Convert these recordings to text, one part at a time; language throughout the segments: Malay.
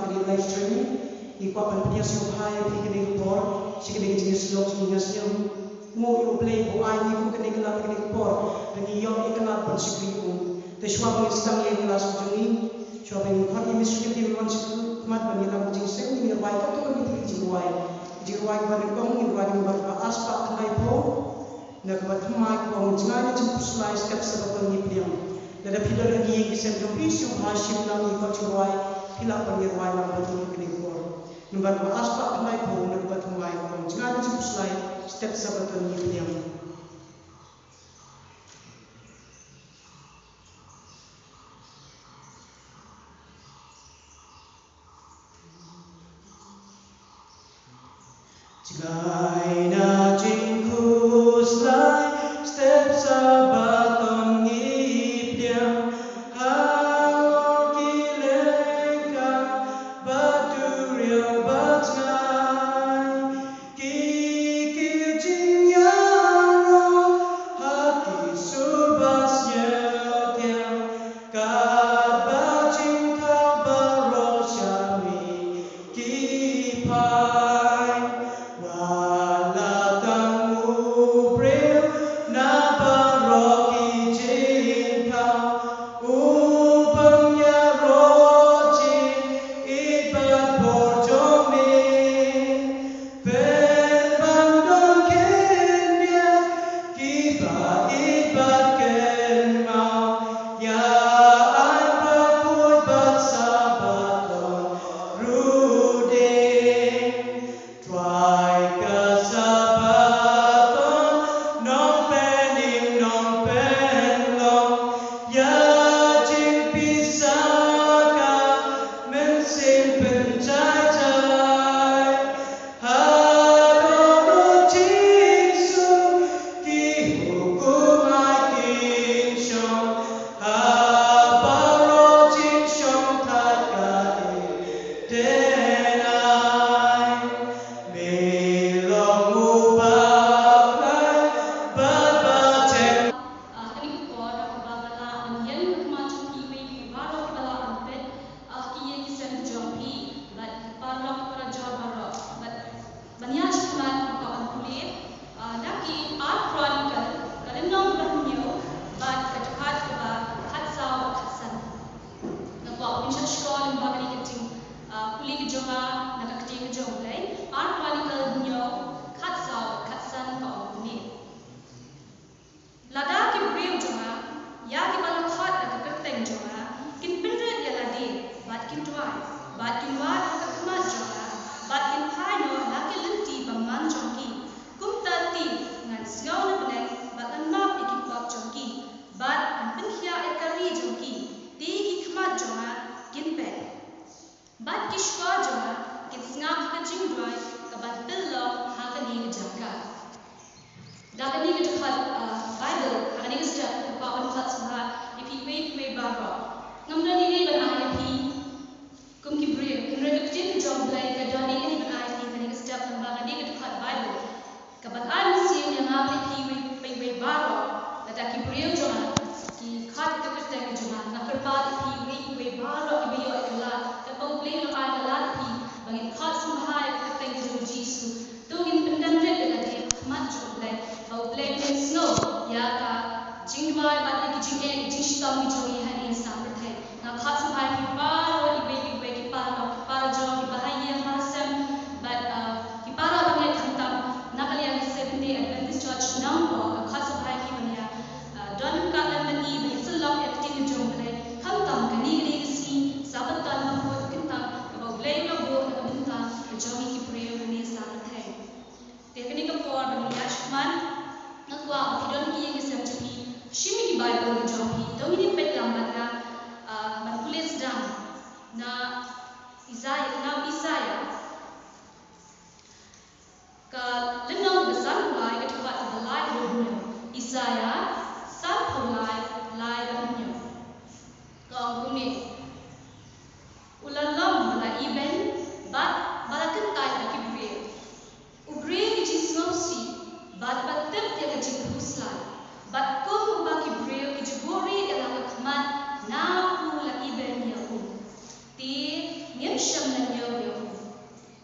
kini live streaming ikwa pan punya subhai kini por sikini jenis log jenis yang mau you play bu ai ni kini kelap kini por dan iyo ikelap pan sikri ku teswa bang sedang le kelas jungi shopping khot ini sikit di luar situ mat ban ilang jing seng ni wai ka tu ni jiwai ban kong ni wai ban aspa khlai po na ka thmai ko jngai ni puslai step sebab ni pliam da pidor lagi yang kisah jumpi subha shimlam ni ko jiwai pila pan ni wai ban betul kini por number aspa khlai po na ka thmai ko jngai ni puslai step sebab ni pliam Jai na jingku slai step sabaton ngipiam halo kileka baturio batngai kiki jinyaro hati subasnya tiang kabacing kabarosyami kipai sham na yo yo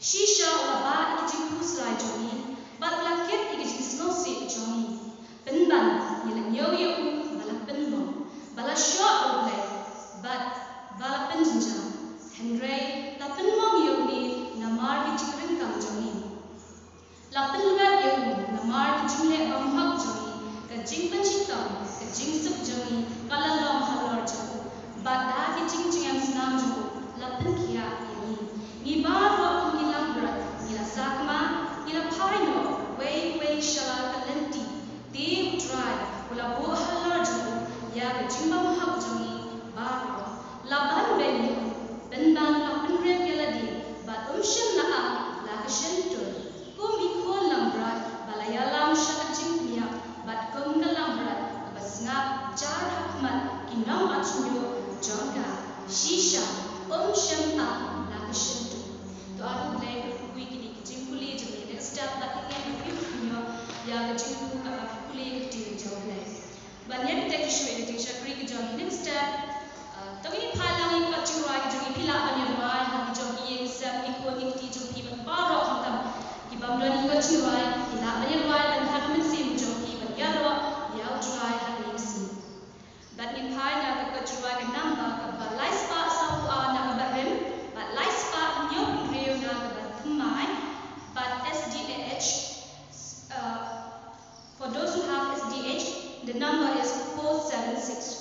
shisha la ba ikijing kuslai jomi bat la ket ikijing snow si jomi penban ni la yo yo bala penmo bala shot ole bat bala penjinja henry la penmo yo ni na mar ikijing ring kam jomi la pengat yo na mar ikijing le bam hak jomi ka jing penchitam ka jing sup jomi kala lom halor jomi bat da ikijing jingam snam jomi la penkia ni ba ro ni la brat ni la sakma ni la paino way shala kalenti ti try kula bo halar jo ya ka jimba hak jomi ba ro la ban ben ben ban la pen re yala di ba shen la a la ka shen tu kum i khol lam brat bala ya lam shala jing ya bat kum ka lam brat ba snap jar hakmat ki nam achunyo jonga shisha shen a la ka shen tu to aru play kui ki jing kuli jame next step la ki ngai ki kunyo ya ka jing ku ka kuli ki tin jo play banyak tek shwe ki shakri ki jong next step to ni phalang ni ka chura ki jong phila ani rai ha ki jong ye sep ni ko ni ti jong phi ba ro kham tam ki bam lo ni ko chura ki la ani rai ban ha min sim jong phi ba ya ro ya try ha ni sim dan ni phai na ka chura ki number ka ba life spa sa hu a na ka ba rem but life spa nyok reu na ka ba thmai but SDH for those who have SDH the number is 476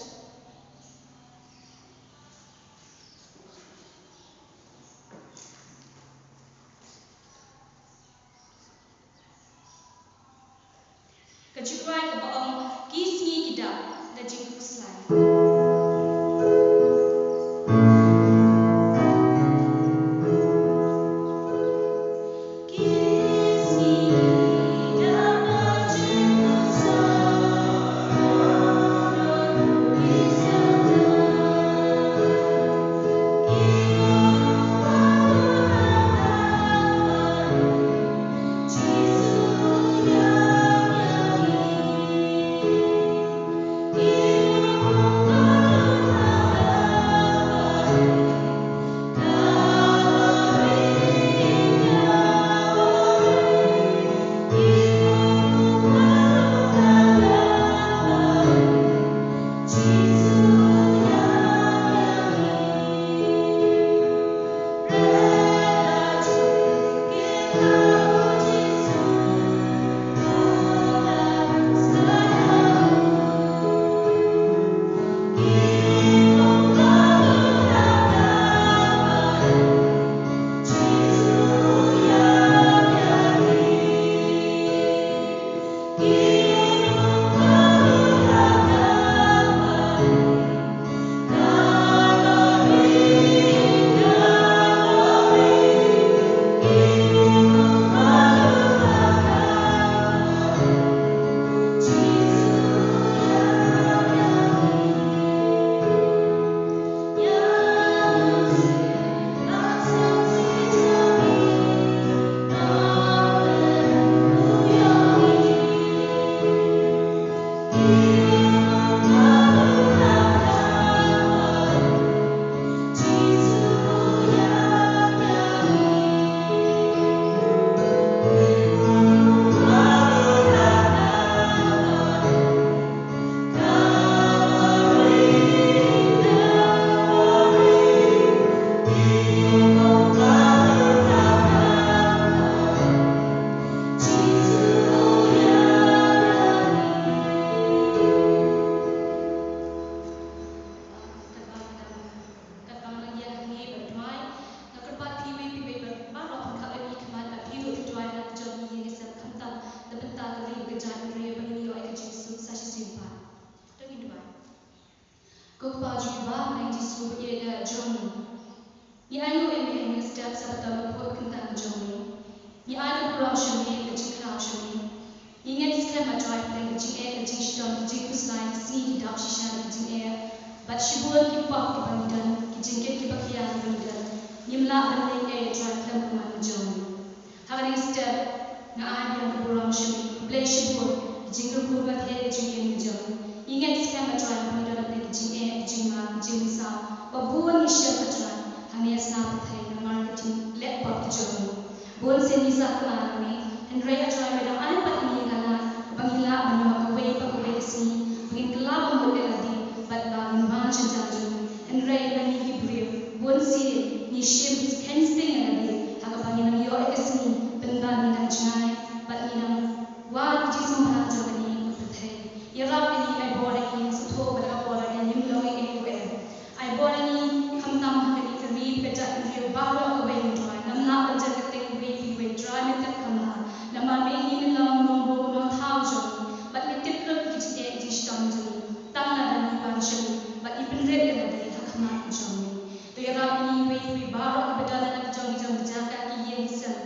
Kajurai ke baong kismi kita da jingku slide. Jing sa, babuan ni siya patran, hangya sa patay na tin let pop jong bol se ni sa ka ni and ray atrai me da an pat ni gala bangila banyo ka we pa ko we si ngin kala ba mo de di bat ba min ban chen jan jong and ray ba ni ki brave bol si ni shim can sting and di ha ka bangina yo e si ben ba ni da chai bat ni na wa ji som ha jong ni ko the ya rap ni ai bo ra ki so tho ba ka bo ra ni nim lo e ko e ai bo ra ni kham tam ha ni ka ri ka ja ni ba ro ko we ni try nam na ban ja ka te ko we ki we try me ta kham ha na ma me ni lo no bo no thao jong but me tip lo ki ji e ji stam jong tam na da ni ban chen but I bin re na de ha khama jong ni to ya rap ni we we ba ro ka da na ka jong jong ja ka ki ye sam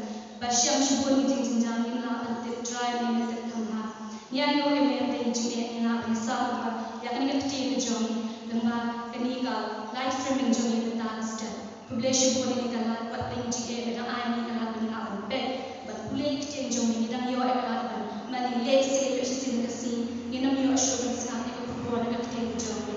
ba sham shi bo ni jing jing jang ni na an tip try me me ta kham ha ni ai no e me te ji e ni na bi sa ba ya ka ni ka ti ni jong dang ba ka ni ka live streaming jong ni ta step publish bo ni ka la pat te ji e me da ai ni ka la bin na an pe but pulei ki jong ni dang yo e ka la ban ma ni le se le shi sin ka si ni nam yo assurance ka ni ko bo na ka te jong ni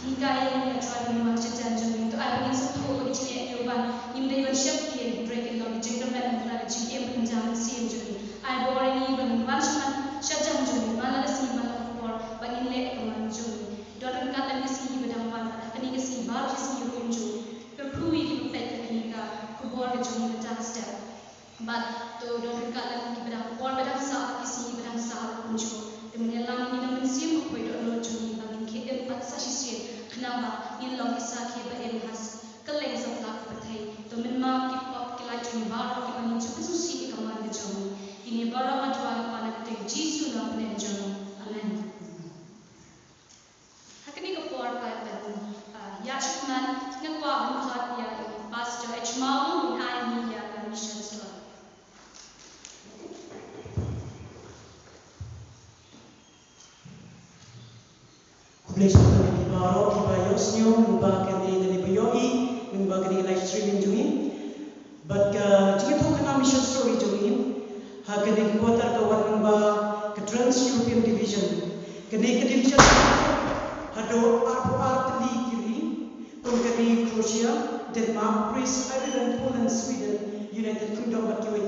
hi ka e ni try ni ma cha jan jong ni to ai bin so tho ko ji e yo ban nim dei ban shap ki break it long jing da ban na ji e bin jang si jong ni ai bo ni ban ban shan sha jan jong ni ma la si ma la por ban ni le ka man jong ni don ka ta ni si ba dang ban ka ni ka si ba ji si yo jong per khui ki pe ka ni ka ko bo ka jong ni ta step but to don ka la ki ba dang por ba dang sa ki si ba dang sa ko jong de mun la ni na mun si mo ko do no jong ni ban ki em pat sa shi si khna ba ni long ki sa ki ba em has ka leng sa la ka thai to mun ma ki pop ki la jong ba ro ki ban ni chu su si ka man de jong ki ni ba ro ma twa pa na te ji su na ne jong amen hakani ko por ka ba ya chman ngak wa mun khat ya pastor h mau in ai ni ya ka mission store Please put the baro ki ba yosnyo ba ka ni ni biyoi ng ba ka ni live streaming jumi but ka jingi to kana mission story jumi ha ka ni quarter ka wan ba ka Trans European Division ka ni ka division ha do ar ni kiri kung ka ni Croatia Denmark Greece Ireland Poland Sweden United Kingdom ba ki wait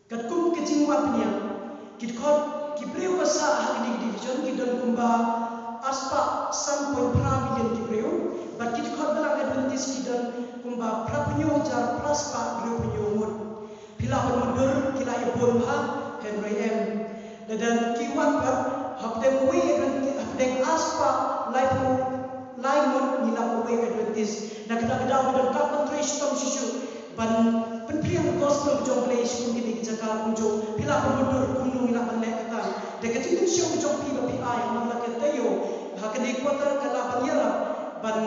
kat kum ka jingwa pnya kit khot ki breu ka sa ha ni division ki don kumba aspa 1.5 million ki breu but kit khot bala advantage ki don kumba prapnyo jar praspa breu punyo mut pila ban mundur kila ya bon ha henry m dan ki wan par hapdeng we hapdeng aspa life mun ni la we advantage na kita daw don ka country stom shishu ban penpriang gospel jong play shun ki dik jaka kunjo pila ban mundur kunu ila ban le kata de ka tin show jong pi ba pi ai man la ka tayo ha ka dik quarter kala ban yara ban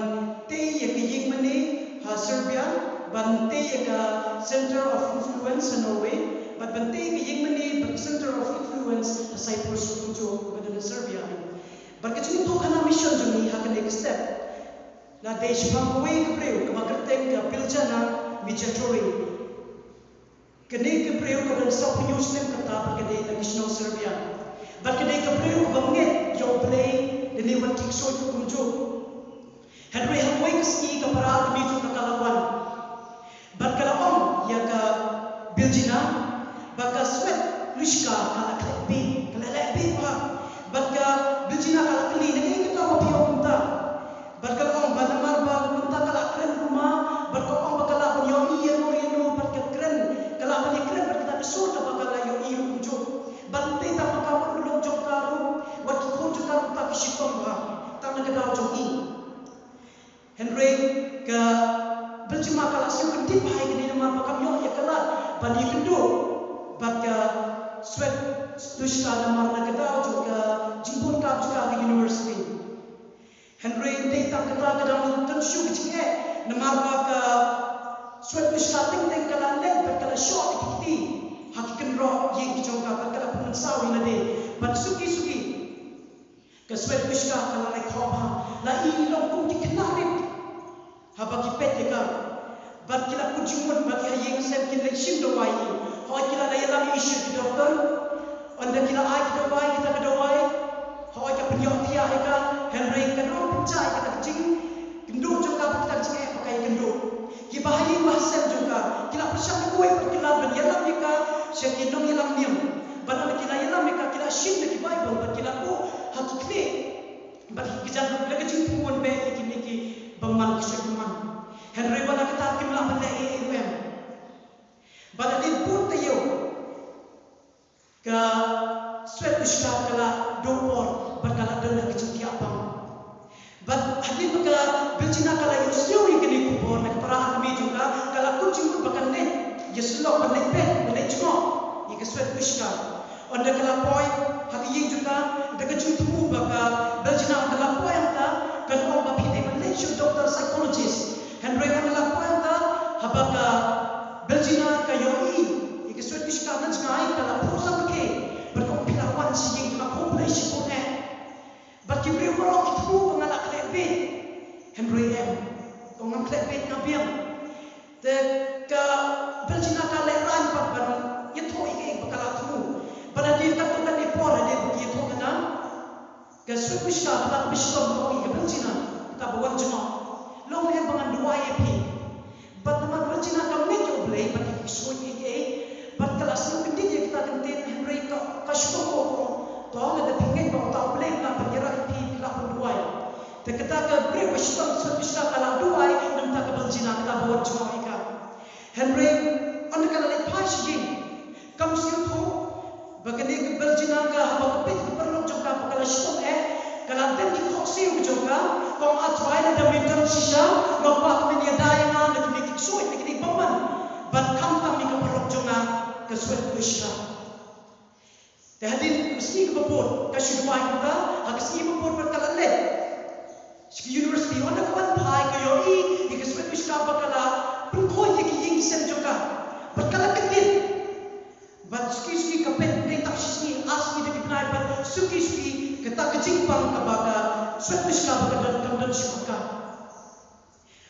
te ye ki yik mani ha Serbia ban te ye ka center of influence Norway but ban te ki yik mani ban center of influence Cyprus kunjo ban Serbia ban ka tin to kana mission jong ni ha ka dik step na desh pang we ka preu ka makarteng ka piljana mijatori kene ke preu ka dan sa news nem kata pa kene na National Serbia but kene ka preu ka banget yo play de ni wan kik so ku kumjo henry hamway ski ka para mi tu ka kalawan but kala om ya ka biljina baka sweat lushka kala klebi kala lebi pa but ka biljina kala kli ne ka tawa piyo kunta but kala om banamar ba kunta kala kren kuma but ko om bakala ko yo iya no but ka kren kala ba ni kren but ka so ta bakala yo iyo kunjo but te ta ka ko lo jok karu wat ko jo ka ta ki shikom ba ta na ka daw jok i henry ka biljima kala so kan tip hai ni ma ba kam yo ya kala ba ni kendo but ka sweat dushka na mar na ka daw jok ka jimbon ka juga ka university henry te ta ka ta ka daw tan shu ki e na mar ba ka sweat dushka ting kala le ba kala shot ki hakikan roh yang dijongka kala pun saw ina de but suki ka sweat dushka kala like hop la I long kum ki knarit haba ki pet ka but kila kujumut ba ki hayeng sem kin le shim do wai ho kila la yala mi issue ki doctor onda kila ai ki do wai kita ka do wai ho ka penyo tia ka henry ka ro picai ka jing kendo jongka kita jing pakai kendo ki bahayeng bahasa siya kinong ilang niyam. Balang kila ilang mereka kila shin na ki Bible, but kila ko hakikne. But kijan laga jing tuan be ki bangman kisekuman. Henry bala kita kimla benda EUM. Bala din pun tayo ka sweat iskap kala dopor berkala dana kecil abang. But hadin maka bencina kala yang seori kini kupor nak perah kami juga kala kucing pun bahkan net yeslok benek pet benek cengok ika sweat iskap. Onda kala poi haki yang juga dekat tumu baka bencina kala poi anta kan orang bapi ni Malaysia doktor psychologist Henry kala poi anta habaka bencina kayoi ika sweat iskap nan cengai kala pusat ke berkau pilawan si yang kena populasi pun bagi beri orang itu mengalak lebih Henry M. Orang lebih nabiam. Teka bencina kala rampat baru itu ini bakalah temu. Pada dia katakan epor dia begitu kena. Kesut misal tak misal mau ini bencina kita buat cuma. Long yang bangan dua EP. But teman bencina kami jauh boleh bagi kisah ini. But kalau sebelum ini kita kentin Henry kasih Tuhan ada pingin bahawa tak boleh nak bergerak di kelapa duai. Kita ke beri Washington sebisa kalau duai dan tak berzina kita buat cuma ikan. Henry, anda kalau lepas ini, kamu siapa? Bagaimana ke berzina ke apa kepit perlu juga kalau Washington kalau ada di koksi juga, kalau atuai ada minta sisa, kalau media daya ada kini kisuai kini paman, but kamu kami ke perlu juga kesuai Washington. Hadir mesti kebun, kasih doa kita, harus ia kebun berkala leh. Sekitar universiti, orang kawan pai kayoi, jika suatu sekolah berkala berkoi jika yang sen juga berkala ketin. But suki kapet ni tak sih asli dari penai, but suki kita kejimpang kebaga suatu sekolah berkala dan sekolah.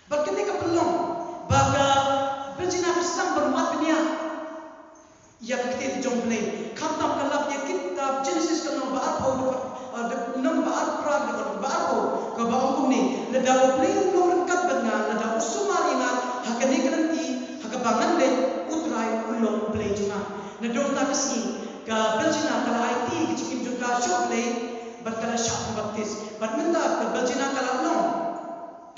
Berkini kepelong, baga berzina bersama bermat dunia. Ya kita jomble, khatam kalap ya kitab Genesis ke nombor apa, nombor apa dengan baru ke bawah ni, ledawa play lorengkat benar, ledawa sumalingan, hakani kerenti, hakabangan le, utrai ulong play cuma, ledong tak kesini, ke berzina kalau IT kecikin juga shop play, berkala shop baptis, berminta ke berzina kalau long,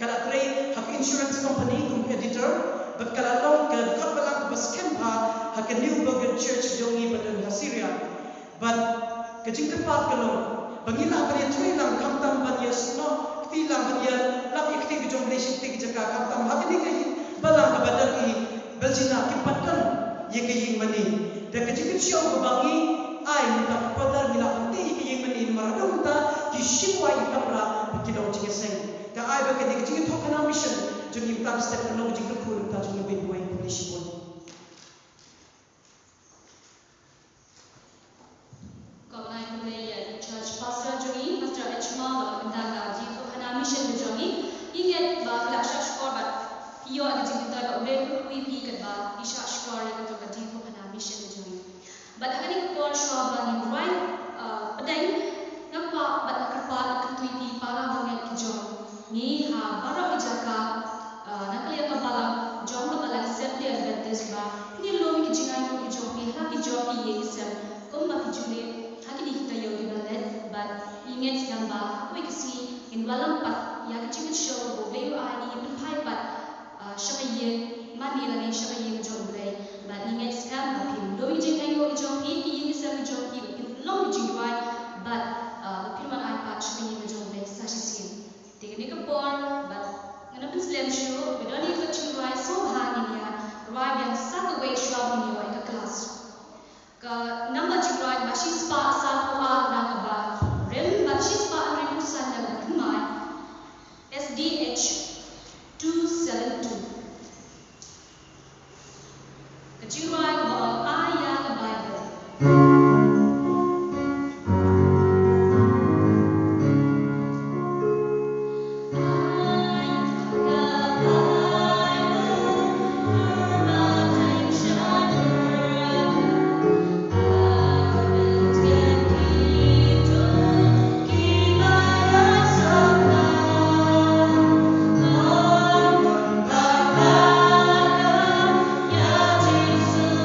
kalau tray hak insurance company, editor. Berkala long ke dekat belang ke Baskempa hak Newburgh Church dongi badan Syria. But kecing tepat kalau bangilah beri cuy lang kamtam bania sno ketilang bania lagi keti kejong Malaysia keti kejaga kamtam hak ni kaya balang ke badan ni berzina kipatkan ye kaya mani dan kecing kecil berbangi ai minta kepada gila keti kaya mani maradong ta kisipwa ikamra bikidau cingeseng dan ai bagi kecing itu kena mission jadi kita step penuh jika pun kita jadi lebih baik polisi pun. Kalau naik mulai church pastor jadi pastor Echmal dan mendaga jadi kena mission jadi ingat bahawa laksa skor bat pio ada jadi kita boleh kui pi kat bisa skor yang untuk jadi kena mission jadi. Bat akan ikut show bagi right pedai nampak bat kerpa ketui pi para banyak kijong ni baru dijaka nak lihat kepala jom kepala Assembly Adventist bah ini lomi kijingan yang kijopi hak kijopi ye kisah kumba kijule hak ini kita yogi balet but ingat yang bah aku kisi in walang pat ya kicing show bo bayu ani pen pai pat siapa ye mani lagi siapa ye jom boleh but ingat yang bah pin lomi kijingan yang kijopi ye kisah kijopi pin lomi kijingan but pin man ai pat siapa ye jom boleh sasih tinggal ni kepor but Kenapa Islam show? Beda ni kecil rai sohan ini ya, rai yang satu way show ini ya ke kelas. Ke nama jirai masih spa satu nak kebal, rem masih spa rem pusan dan kemai SDH 272. Kecil rai bawa ayat Bible. Jesus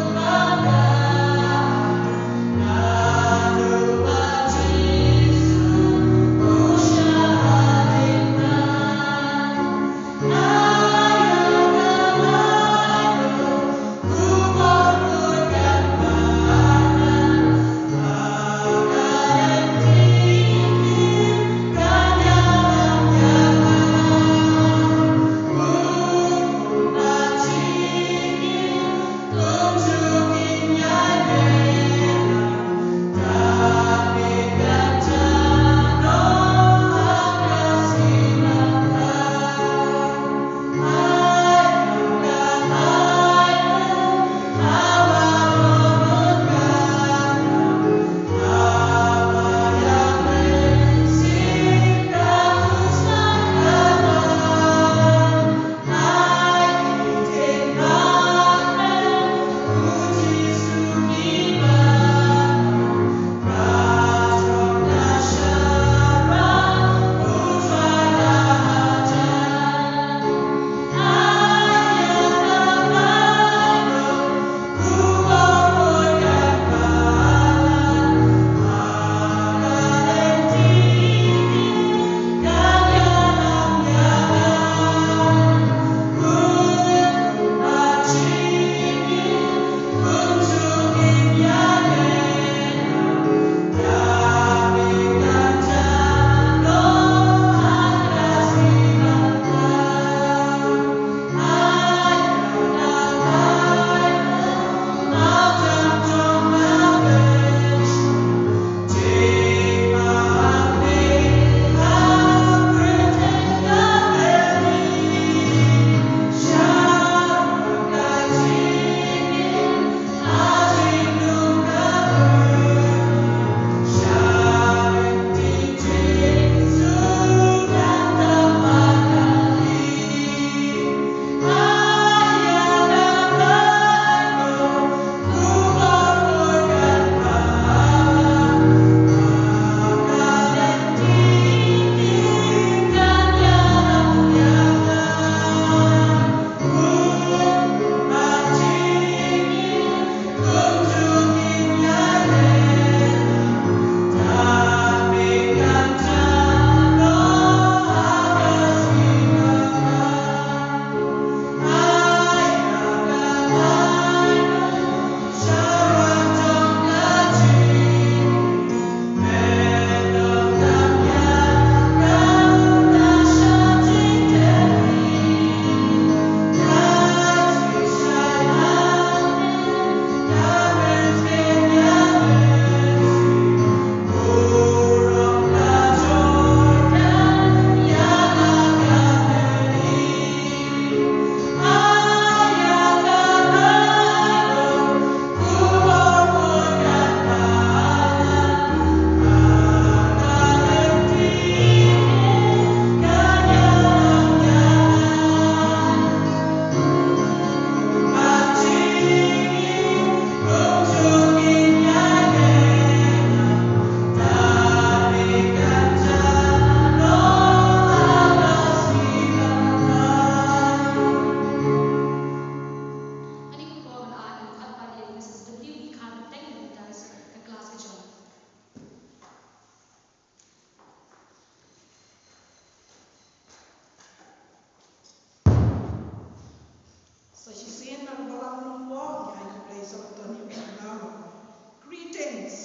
Greetings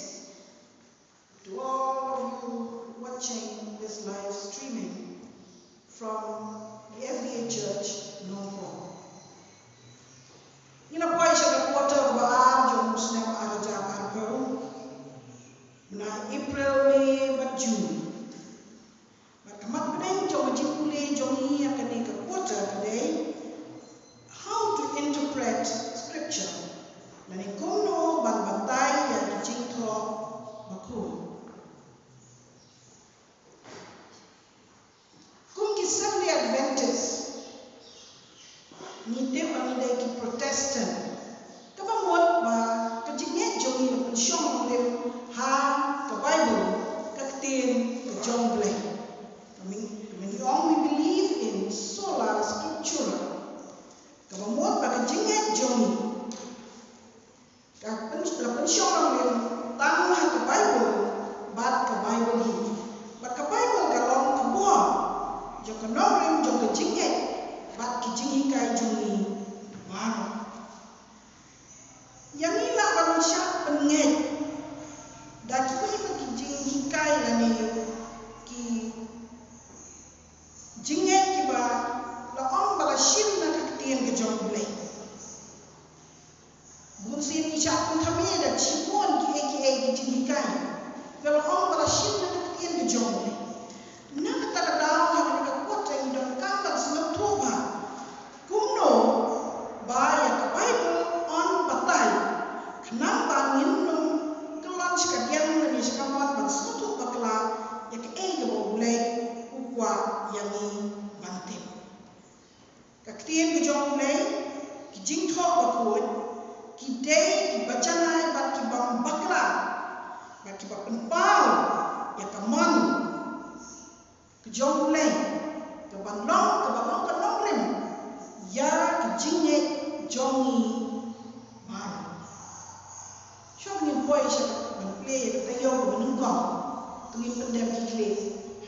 to all of you watching this live streaming from the FBA Church, Norfolk. Ina po siya na quarter ba jom snem araja arko na April May ba June. Makamat penen jom jikule jom ni akan ni quarter today how to interpret scripture. Nani kono bang batay ya kijingto baku. Kung Seventh-day Adventist ni dem ang day ki Protestant. Kabamot ba kajinget jongi na pensyong lim ha ka Bible kaktin ka John Blake. We believe in sola scriptura. Kabamot ba kajinget jongi la pensyong lim tang ha ka Bible bat ka Bible hi. Bat ka Bible kalong ka buah. Jo ka nongrim jo ka jinget bat ki jingi kai jungi baru. Yang ila balon syak penget dah kita ki jingi kai lani ki jinget ki ba la on bala shin na ka tien ke John Blake. Bun sin ni syak pun kami ada cipon ki jingi kai. Kalau on bala shin na ka tien ke John Blake. Nak kata dalam hal ni kota yang dah kamar semua tuba. Kuno bahaya ke Bible on batai. Kenapa minum kelon sekalian dari sekamat ban satu bakla yang ke boleh ukwa yang ni bantim. Kaktian ke John Blake ki jingtho bakut ki day ki bacanai bat ki bang bakla bat ki ba penpau ya kaman ke John Blake ke bandong ke nongrim ya ke jinget jongi baru. Syok ni boy syok play ke tayo ke menungkong tengin pendem kiklik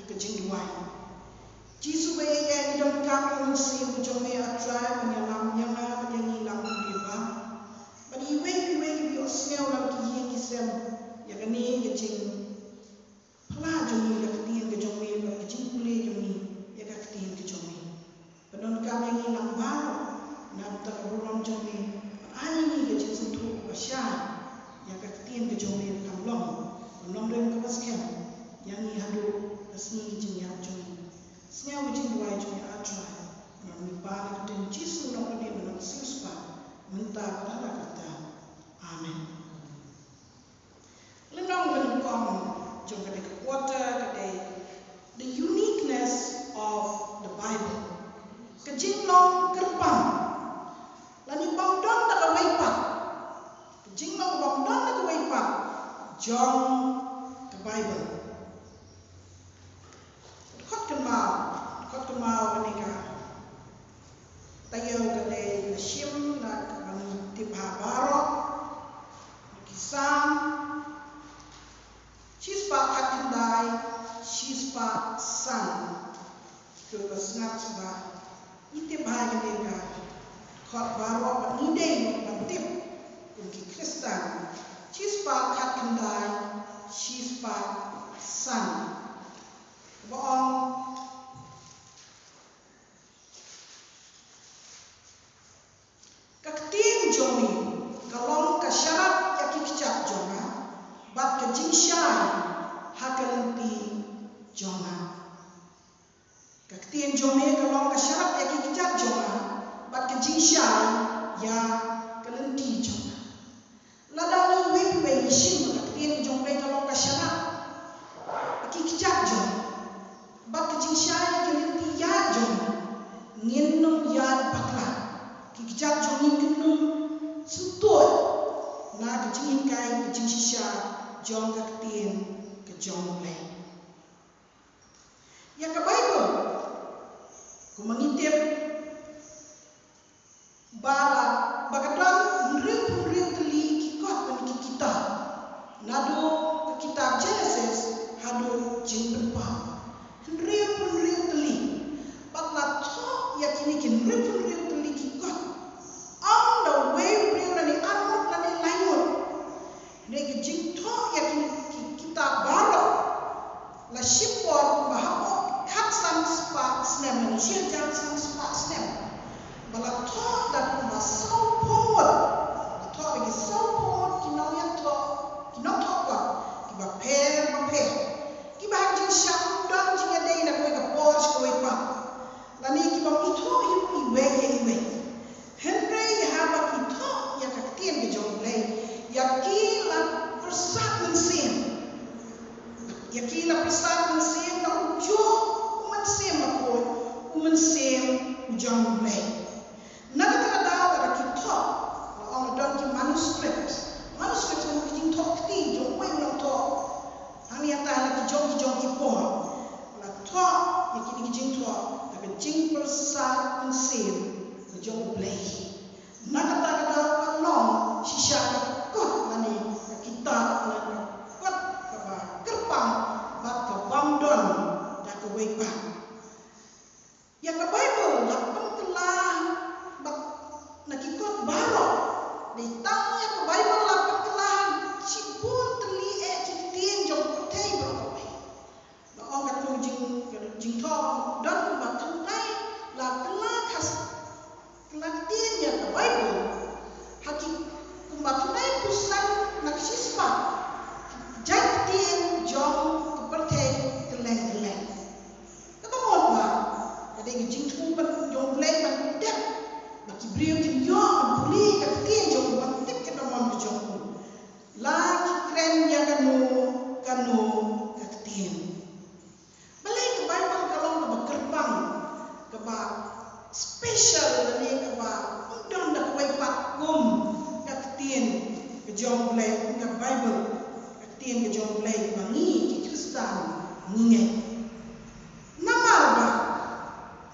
ke jingduai. Jisu bayi yang hidup kami mesti menjomai atrai menyalam nyanga menyanyilang diba. Bagi iwe biosnya orang kiye kisem ya kani ke jing pala jongi ke tien ke jomai ke jing kule jongi ya ke tien ke jomai. Penon kami ngilang baru nak terurang jomai ani ni ke jing sentuh basya ya ke tien ke jomai kamlong menong rem ke baskem yang ni hadu asni jing ya jomai. Senyawa jing dua jomai atrai menong balik dan Jisu nong kene menong siuspa mentah pada kata amin. Lenong menukong jom kade ke quarter kade the uniqueness of the Bible. Kejinglong kerpang lani bangdon tak awaipat. Kejinglong bangdon tak awaipat jom ke Bible. Kot kemau kenika tayo kade shim na kang tibha barok kisam chispa katindai chispa san ke sengat sudah itip hai kenika kot barok banidei bantip kunki Kristen chispa katindai chispa san boong kaktin jomi kalong kasyarat yaki kicap jonga bat kejingsyai hakalenti jonga. Kaktin jomi kalong kasyarat yaki kicap jonga bat kejingsyai ya kalenti jonga. Ladang ni wewe yishim kaktin jomi kalong kasyarat yaki kicap jonga bat kejingsyai kalenti ya jonga nginum ya bakla. Kikijak jongi kenum sentut na kejingin kai kejing shisha jong kaktin ke jong Blake. Ya ke Bible ku mengintip bala bakadon nriu teli kikot paniki kita nadu ke kitab Genesis hadu jing depa nriu teli batla tho ya kini kin nriu teli kikot on the way bring nani anut nani ke Bible haki kumatunai pusat naksispa jatien jong kepertai keleng-keleng ketemon ba ada ngijing tuban jong play ban dak baki brio tin yo buli ka tien jong ban tik ketemon jong la ki kren ya kanu ka tien balai ke Bible kalong ka kerpang ka ba special ni ka ba undang dak wai pat kum ka tien ke jong play ka Bible ka tien ke jong play ba ngi ki Kristen ngi namar ba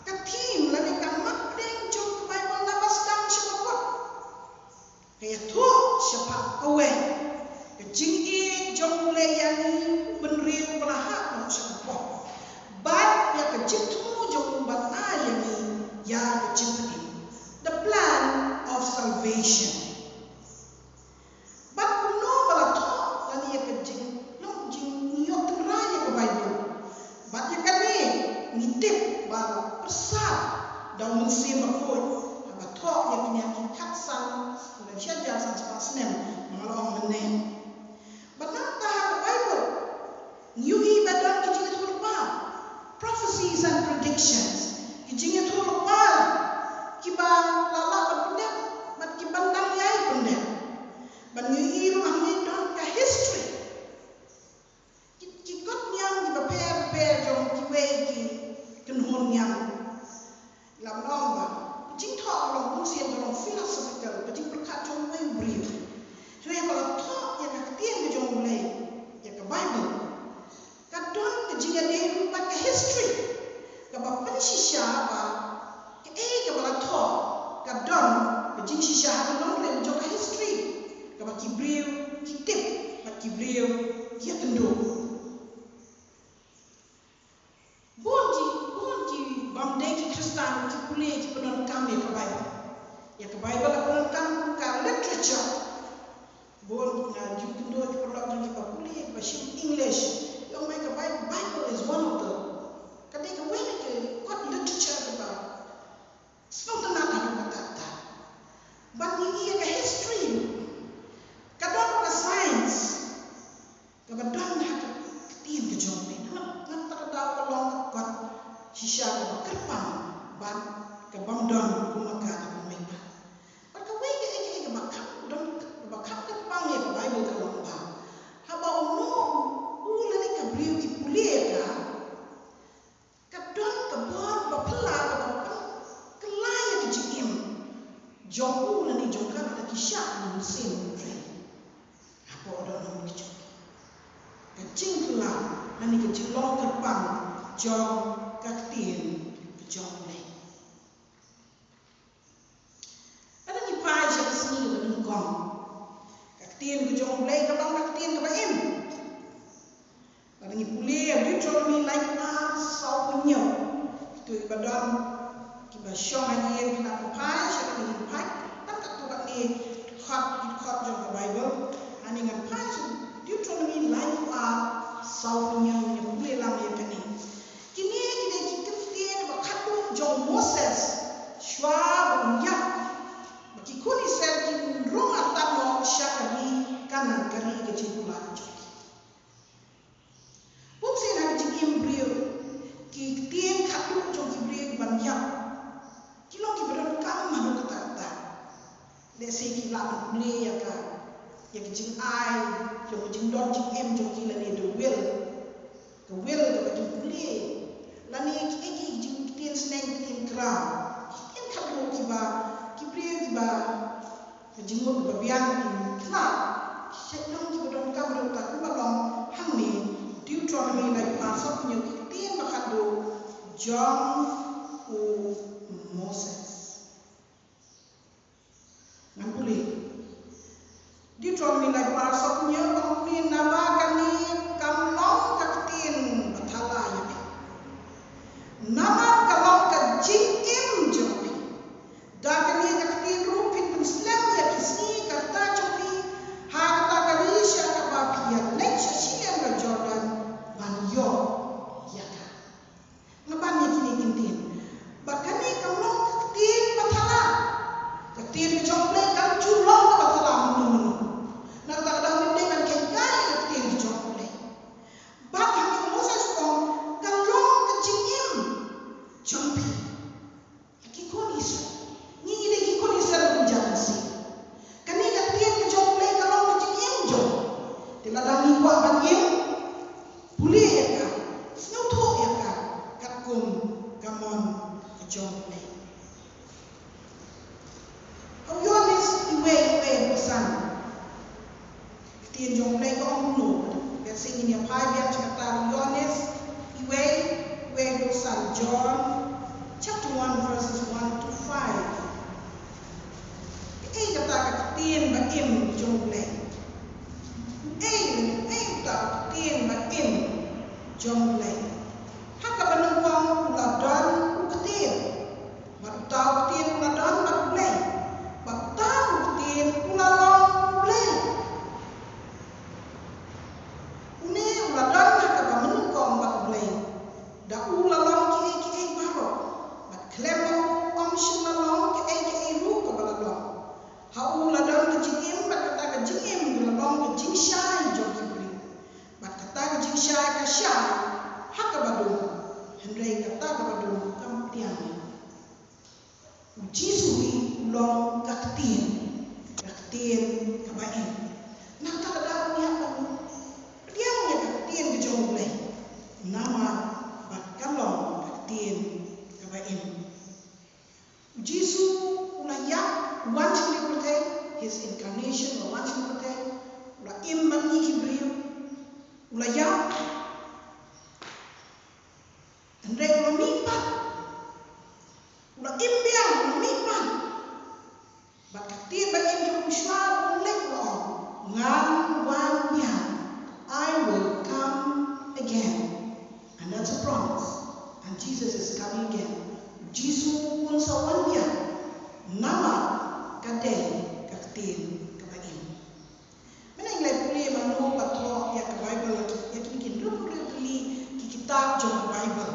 ka tien la ni ka mak deng jong ka Bible na ba stang syapot kaya tu syapat kawe ka jing e jong play yang ni benril belaha no syapot bat ya ka jing tu jong bat ayang ni ya ka jing the plan of salvation. But kuno bala to lani ya kajing long jing nyok tenraya ke Bible. But ya kani ngitip bala persat daun mensi makoi apa to ya kini hakikat sang dan syajar sang spasnem mengalong menen. But nak tahan ke Bible nyui badan kijing itu lupa prophecies and predictions kijing itu lupa kiba lala benda mat kiban dang yai benda ban ngi rumah ni don ka history ki got nyam ki ba per jong ki wei ki ken hon nyam lam long ba jing tho long bu sien long philosophical ba jing perkat jong wei brief re ba tho ya ka tien ki jong lei ya ka Bible ka don ki jing ade ru ba ka history ka ba pen shisha ba ke bala tho ka don ke jing shisha ha don le jo ka history ka ba kibriu kitip ba kibriu ki atendo bon ki bam de ki Kristen ki kule ki penon kam ya ka Bible ya ka Bible ka penon kam ka literature bon na ju tendo ki penon ki ba kule ba shim English yo mai ka Bible is one of the kadai ka wena ke got literature ka ba Semua nak ada kata. Bagi ia ke history, kadang ke science, kadang ke tien ke jom ni. Nak tak ada kolong kat shisha ke kerpang, ban ke bamdon kumaka ke kumeka. Bagi wei ke bakam don bakam kerpang ya ke Bible ke lomba. Haba umno ulani ke beliau ki kuliah ka. Kadang ke bor bapela ke Jompu lani jongkar ada kisah ni mesin train. Apa orang nak kicau? Kecing kelam lani kecing long kerpang jom kaktin kejom ni. Ada ni pai siapa sini ke nungkong. Kaktin kejom ni kalau kaktin ke baim. Ada ni pulih Deuteronomy like sau punya. Itu ibadah kiba syong aja kita pai siapa ni pai tak tu kat ni khot jom ke Bible ani ngan pai Deuteronomy life saunya yang boleh lam ya kini kini kita Kristen bakatu jom Moses shwa bunyak baki kuni sel kin rong atam no syakari kanan kari ke cipula pun sen ha jikim brio ki tien khatu jom ki brio banyak kilo ki beron kam manu kata le se ki la ni ya ka ya ki jing ai yo jing don jing em jong ki la ni the will ka jing ni la ni ki jing tin sneng tin kra tin khatu ki ba ki pri ki ba jing mo ba biang ki kna se long ki beron kam ro ta ku ba long hang ni Deuteronomy like pasok ni ki tin ba khadu John u Moses. Nampuli. Deuteronomy like pasoknya kami nabakani kamlong kaktin bathala ya. Nama kalong kajim jopi. Dakani kaktin rupin penslam ya kisni kata jopi. Hakta karisha kabapia lecha siya ka Jordan banyo ya ka. Ngaban ya kini kintin. Bakani kamlong kaktin bathala. Kaktin Ketiin ke jong play kan culong ka batalam menu. Nak tak ada mende kan kekai ketiin ke jong play. Bat kami Moses kong kalong ke jingim jong play. Lagi kon isu. Ni lagi kon isu berjalan sih. Kani ketiin ke jong play kalong ke jingim jong. Tiladang ni kuat bangim. Boleh ya kan? Snow ya kan? Kakum kamon ke jong play. Kau Yohanes iwe pesan. Ketiin jong play ko ang muno. Kasi ini apa biar cerita Yohanes iwe pesan John chapter 1 verses 1 to 5. Kata ketiin baim jong play. Tak ketiin baim jong play. Haka benengkong uladon ketiin. Baru tahu ketiin uladon baru play. Batang ketiin ulalong play. Une uladon haka benengkong baru play. Da ulalong ki baru. Bat klemo om shulalong ki ru ke balalong. Ha uladon ke jingim bat kata ke jingim ulalong ke jingshai jong kibri. Bat kata ke jingshai ka shai haka badung. Hendrai kata ke badung kam tiang. Jisui long ketiin kebain. Nak tak ada niat apa? Dia punya ketiin ke jong play. Nama bat kalong ketiin kebain. Jisu ulayak once liberté his incarnation or once liberté ula imman ni kibriyo ulayak andre ula mipat ula imbiang ula mipat bat ketiin ba im jong shwa ulek lo ngan wan biang I will come again, and that's a promise, and Jesus is coming again. Jisu pun sawan biang nama kadai ketiin kebain. Mana yang lain boleh manu patro ya ke Bible ya mungkin boleh beli di kitab jong Bible.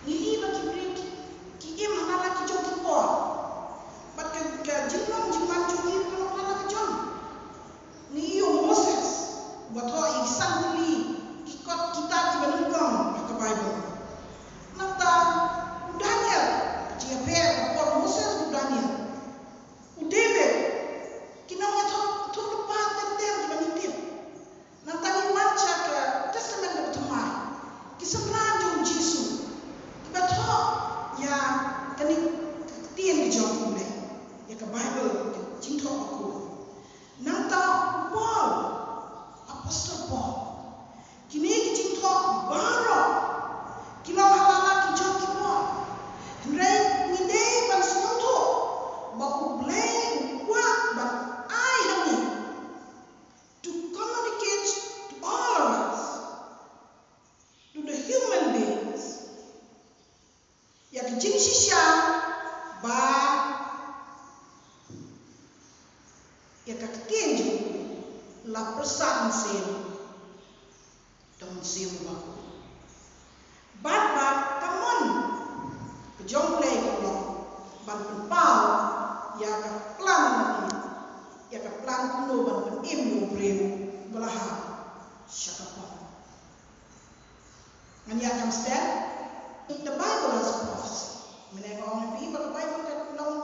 Ini bagi beri ki mana lagi jong kipor. Bat ke jingman jong kipor mana lagi jong. Ni yo Moses patro isan beli ikut kitab di benengkong ke Bible. Nata Daniel dia per por Moses Daniel. David kinaunya tu lepas tender di banitim. Nantani waca ke testament de temai. Kisembran Yesus. Tiba-tiba ya kani tien ke jong ni. Ya ke Bible ke cinta aku. Nanta Paul Apostle Paul. Kini ke cinta baru. Kilo halala ki jong ki Paul. Hendrai ngidei ban semutu. Baku blame what but I need to communicate to all of us, to the human beings. Ya kecing sisya ba ya keketin je la persan sem don sem baku. Bat kamon kejong play kalau ban pau ya ka plan kuno ban im yo brem belaha syakapa. And yet understand the Bible has a prophecy. Menengok orang Bible the Bible kan long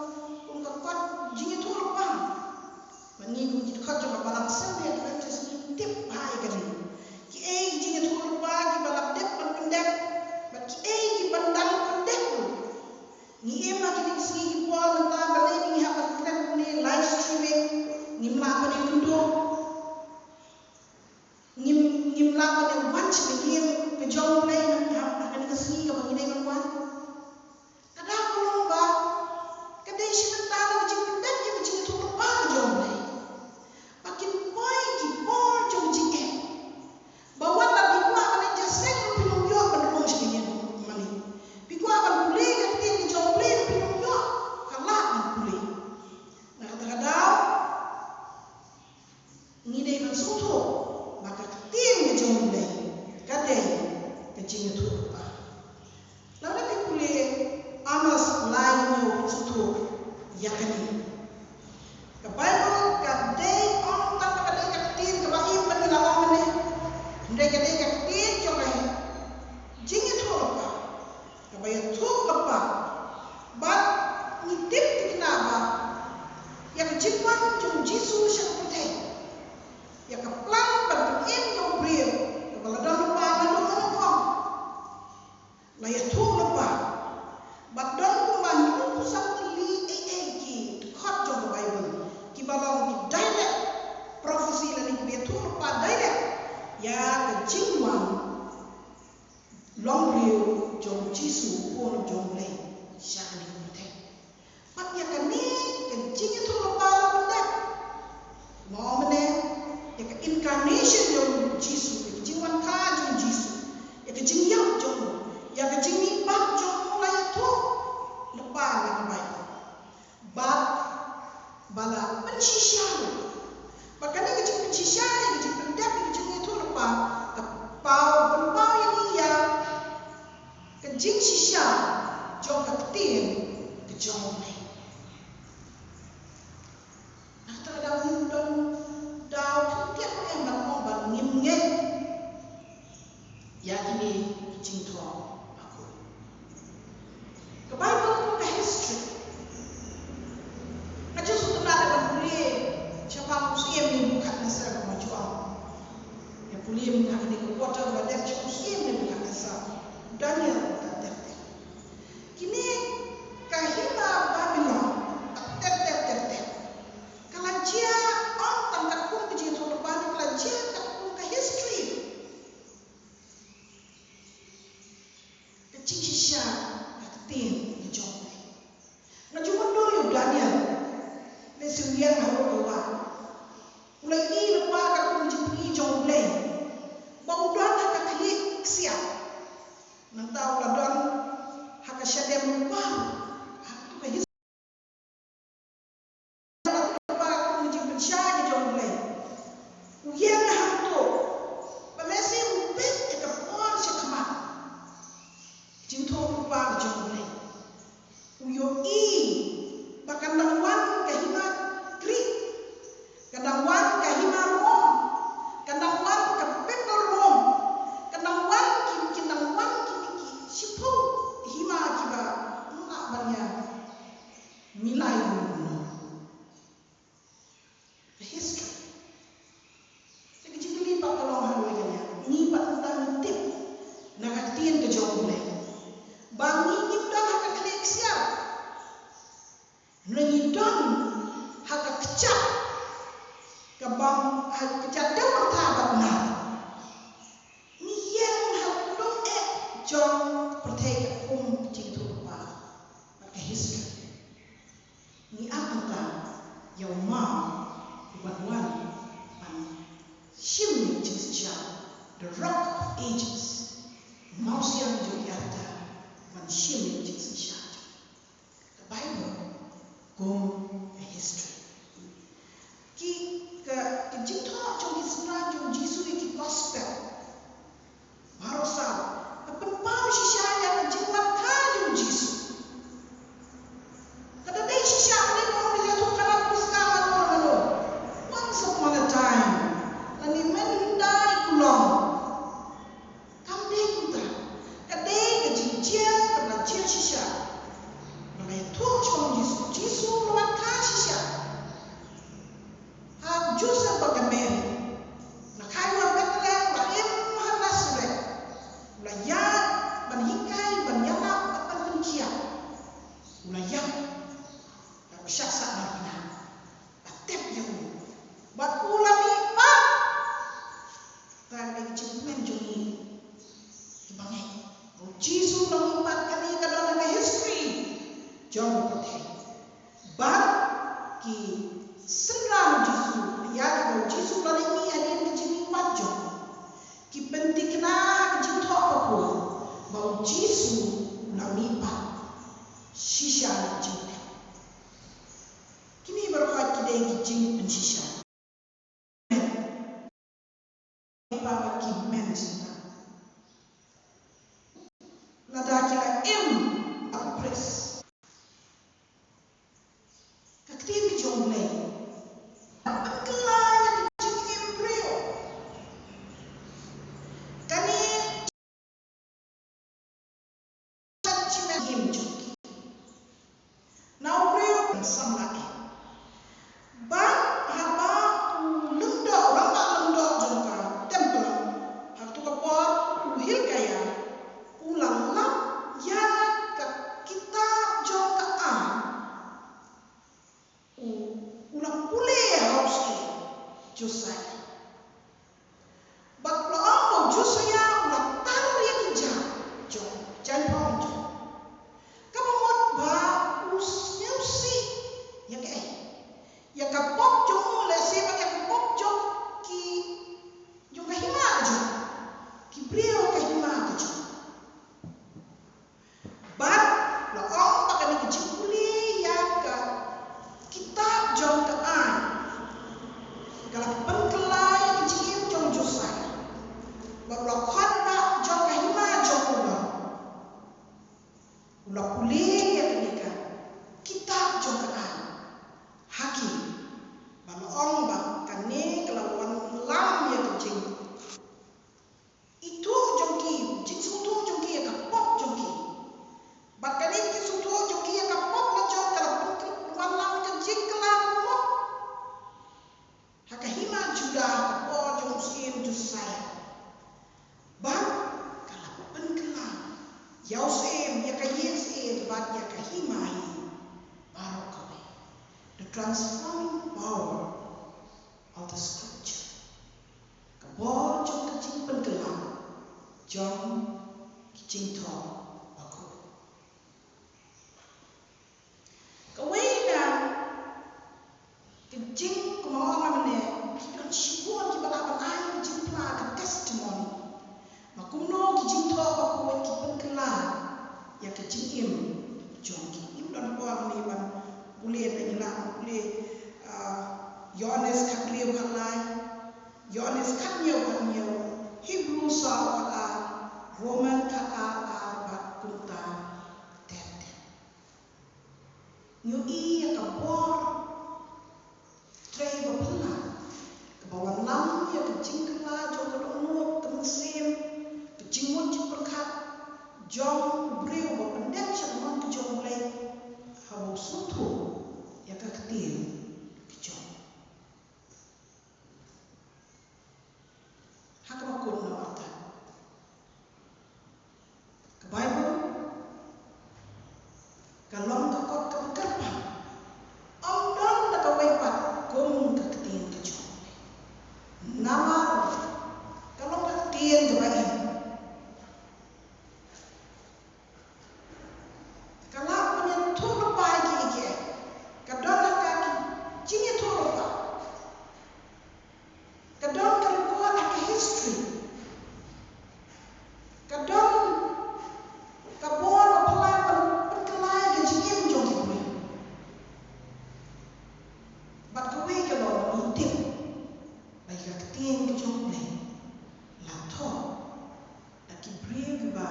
ungkap kuat jingi tu lepas. Mengikum kita kerja balang sampai Adventist ni tip hai kan. Ki jingi tu lepas ki balang dep ban pendek. Bat ki bandang pendek tu. Ni ema kini segi Paul mentah balik ni apa kita ni live streaming ni melakukan yang kedua ni melakukan yang watch ni ke jong play akan ke segi ke bagi dia kan ada aku lomba kedai sebentar ke jing pendek ke jing tu lepas ke jong play makin boy ki Paul jong jing bawa lah bikwa kan jaseng pinong yo pendong segi mani bikwa kan boleh ke jong play pinong yo kalah boleh. Nah kadang-kadang ngidei man suto maka ketiin ke jong play kadai ke jing tu apa. Lalu yakani ka Bible ka day on ta ka day ka tin ka bahi pan la omne ndai ka day ka tin jo ka jingi thol pa ka bay thuk pa ba ni tip tikna ba ya ka jikwan jong Jesus sha puthe ya ka plan ban in yo brio ka bala don pa na don na ko la ya thuk pa ba don ko man ko sam li ki khot jong ka Bible ki balong ki direct prophecy la ni be thuk pa direct ya ka jingwan long brio jong Jesus ko jong lai sha ni puthe pat ya ka ni ka jingi thuk pa la puthe Momene, ya incarnation jong Jesus, ya jingwan ka jong Jesus, ya jingyap jong, ya jingni bak jong la itu lepa la baik. Bat bala pensisya. Bakane ke jing pensisya, ke jing pendap, ke jing itu lepa. Ke pau yang ia ke jing sisya jong ke tin ke jong ni. Yakini jing thong aku. Ke Bible ke history. Aja sudah ada boleh siapa muslim ni bukan nasar kemajuan. Ya boleh bukan ni kekuatan badan muslim ni bukan nasar. Daniel kata. Kini kahina Babylon ter. Kalau dia orang tangkap pun kejadian tu lepas ni kalau dia tak pun ke history. Cikisha tin di jong. Na cuma dulu Daniel. Le surian haru kawa. Ulai ni lepa ka pun jipri jong le. Bau dan ka klik siap. Nang tahu la dan hak syadem lepa. Hak tu ka his. Lepa ka pun jipri syah jong le. Uyen hak tu. Balesi upet ka por syakmat. Jing thong pa jong le uyo i bakan dangwan kahima krik kadangwan kahima rom kadangwan ka people rom kadangwan kinangwan ki sipu hima kiba nga banya milai no the history jadi jingli pa kalong halu ya ni pa tentang tip nakatien ke jong le bangi ngidang haka klik siap ngidang haka kecap kabang haka kecap dah bertabat benar ni yang haka dong jong pertai kum cing tu pa maka history ni apa yang ma wan an shim cing siap the rock of ages mouse yang jodiata man shim Jesus shot. The Bible gom a history. Ki ke jing thok jong isra jong Jesus ki gospel. Barosa apen pau shisha ya ke jing wan ka jong Jesus. Kada dei shisha ni mo ni tu kana puska mano. Once upon a time, ani men dai kulong. Kam dei kunta. Kadai ke jing chia shisha. Malay tu chong Jesus luar ka shisha. Ha Joseph bagamen. Nak kayu Bethlehem bahem Nazareth. Ulayat ban hikai ban yalap ban penkia. Ulayat tak bersyak nak nak. Atep yang bat ulami pa. Tak ada jingmen jongi. Ibangai. Jesus long impat kani kadang ada history jauh putih. Bat ki senang Jesus ya kalau Jesus lagi ni ada yang kecil macam ki penting na kecil thok aku bau Jesus long impat shisha kecil. Kini berkat kita kecil pensisha. Apa ki men cinta. Nada kila im aku pres. ban sam lagi. Ban haba lendo orang tak lendo jengka tempel hak tu kapor uhil gaya ulang lap ya kita jengka ulang pule harus Josai. Bat lo Josaya ulang taruh yang hijau jangan paham. Kamu ba usnyusi ya ke ya kapok jong le se ba ya kapok jong ki jong kahima jo ki brio kahima jo bat lo ong pa ka ni jikuli ya ka kitab jong ka an kala penkelai ki jikim jong Josai ba lo khat ba jong kahima jong ulah kulit ya kenika kitab jong ka an haki ban ong ba kane kelawan lam ya kecing itu jongki jing sutu jongki ya kapok jongki ba kane ki sutu jongki ya kapok na jong kala wan lam kecing kelam mo haka hima juda kapok jong sin Josai ba kala penkelam yau sem ya kayen sem ba ya kahimai baru kawai the transforming power of the scripture. Kabor jong kecing pengelam, jong kecing thor aku. Kawai na kecing kemauan mana? Kita cipuan kita balapan air kecing pelaga testimony. Makumno kecing thor aku kecing pengelam, ya kecing im jong im dan puan ni ban boleh penyelam boleh Yohanes kat liu kat lai Yohanes kat niu Hebrew sa kat Roman kat bat kunta tete nyu i ka bor trei bapala ke bawan lam ya ke jingkla jong ke donut ke mesin ke jingmut jing perkat jong breu bapendek syamon ke jong lai hau sutu ya ka ketil ke jong hakapun na wata ke Bible kalong ka kot ka bekerpa don da ka wepat kum ka ketil ke jong nama kalong ka ketil ke bayi kala punya tu lepai ki kadon ka jinge tu lepai kadon ka kuat ka history kadon ka bor pelai penkelai ke jinge jong ki bat ka we ka lo itim bai ka ketin ke jong le la tho da ki breg ba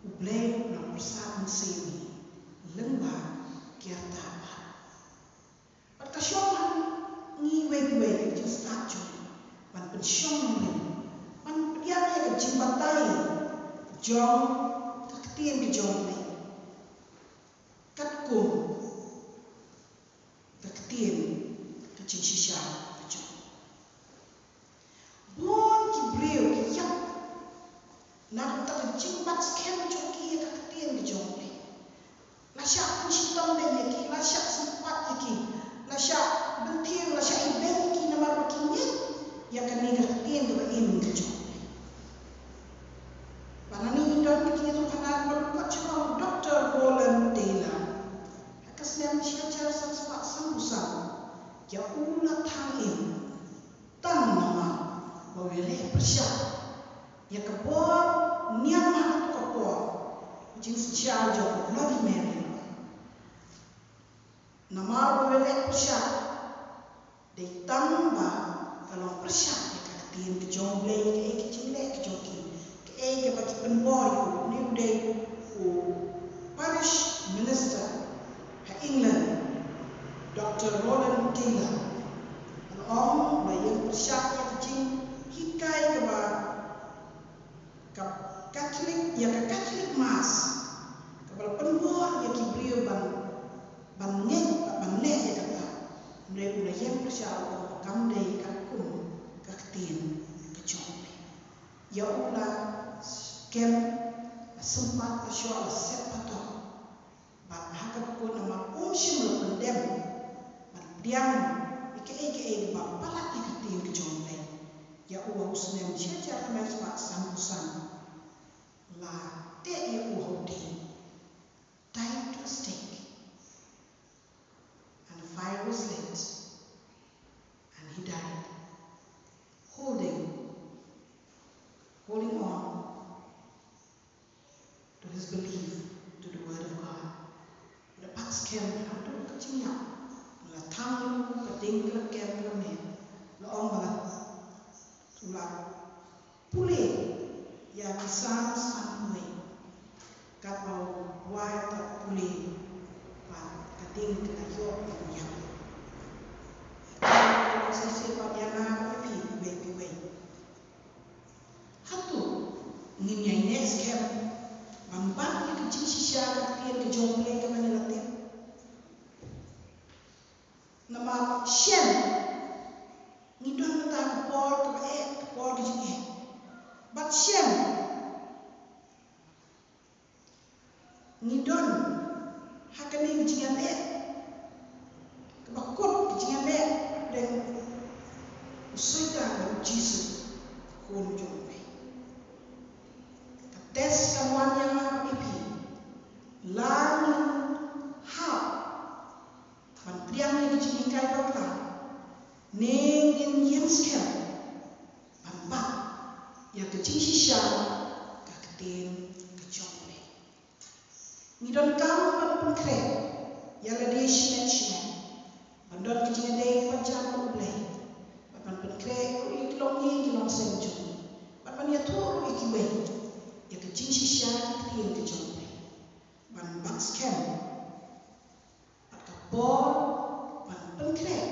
ublay na usapan sini lengba kiata pat ka shoman ni we just start man pension man dia ke jimbatai jong kaktin ke jong ni kat kum kaktin ke shisha ke jong bon ki breu ki yak nak tak jimbat skem jong ki kaktin ke jong ni la syak pencintam dan ki la syak sempat ki la syak bentir la syak iben ki nama rokinya ya kan ni kaktin ke bain ke jong ni panani indon ki tu kanan berbuat cuma Dr. Roland Taylor kasnem syajar sempat sambusan ya ulat tangin tan nama bawele persyak ya kebor niat mah tu kebor jing sejauh jauh Bloody Mary nama bawele persyak de tamba kalau persyak ya kaktin ke jong blay ke jingle ke joki ke ke bagi penboy ni udah parish minister ha England Dr. Roland Taylor om bayan persyak ya kecing hikai ke ba Catholic ya ke Catholic mass ke penboy ya ki brio ban shim lo dem man diam ike ba pala ike tim ke jongle ya u usnem chia mes ba sam la te ya u hoti tied to a stake and the fire was lit and he died holding on to his belief, to the word of God. The past came and do kaching up. La tang ka ding ka kem ka me. La ong la la pule ya kisam san me. Ka pa wa ta pule pa ka ding ka yo ya. Sisi pa ya na ka pi we. Hatu nginyai nes kem Bambang yang kecil sisa yang ke jomble ke mana latih. Nama Shem ni don mata ke por ke jeng. But Shem ni don hakani ke jeng le. Ke bakut ke jeng le dan usaha Jesus kon jomble. Tes kawan yang pipi, lalu hap, mantriang yang dijadikan bakla, nengin yenskel, bambak, yang kecil sisa, kakten kejomle. Midon kamu pan kre, yang ladai shmet, bandon kecil dai panjang ulai, pan kre ikilong senjung, pan ya tu ikiwe. Ya kecil sisa yang kejomle, ban box cam, atau bor, ban penkret,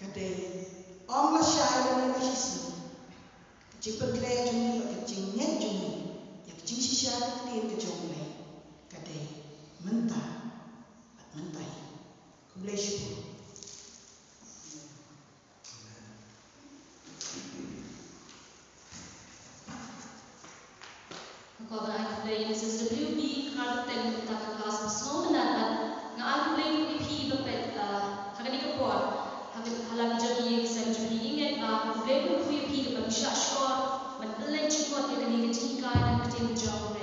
kadai om la syai dan la hisi, kecil penkret juni, kecil net juni, ya kecil sisa yang kejomle, kadai mentah, mentai, kulai syukur. Kalau I play Mrs. WB card ten kita kelas snow menakan ngai play EP bepet hagan ikapor halang jadi sem jadi ingat play EP depan syashor menelai cukot yang kini ketika dan ketin jauh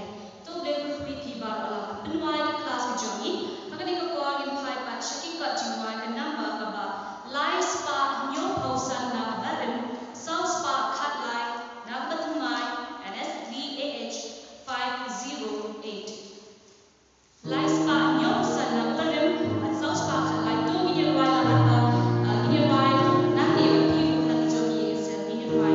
tu play EP bar ala penwai kelas kejami hagan ikapor yang play pat syakikat jiwai dan nama kaba live spa new pausan na barin south spa cut line na betumai NSVAH 508. Life spa nyok sana barem at south spa like to gini wai la gini wai nanti piu nanti jogi sel gini wai.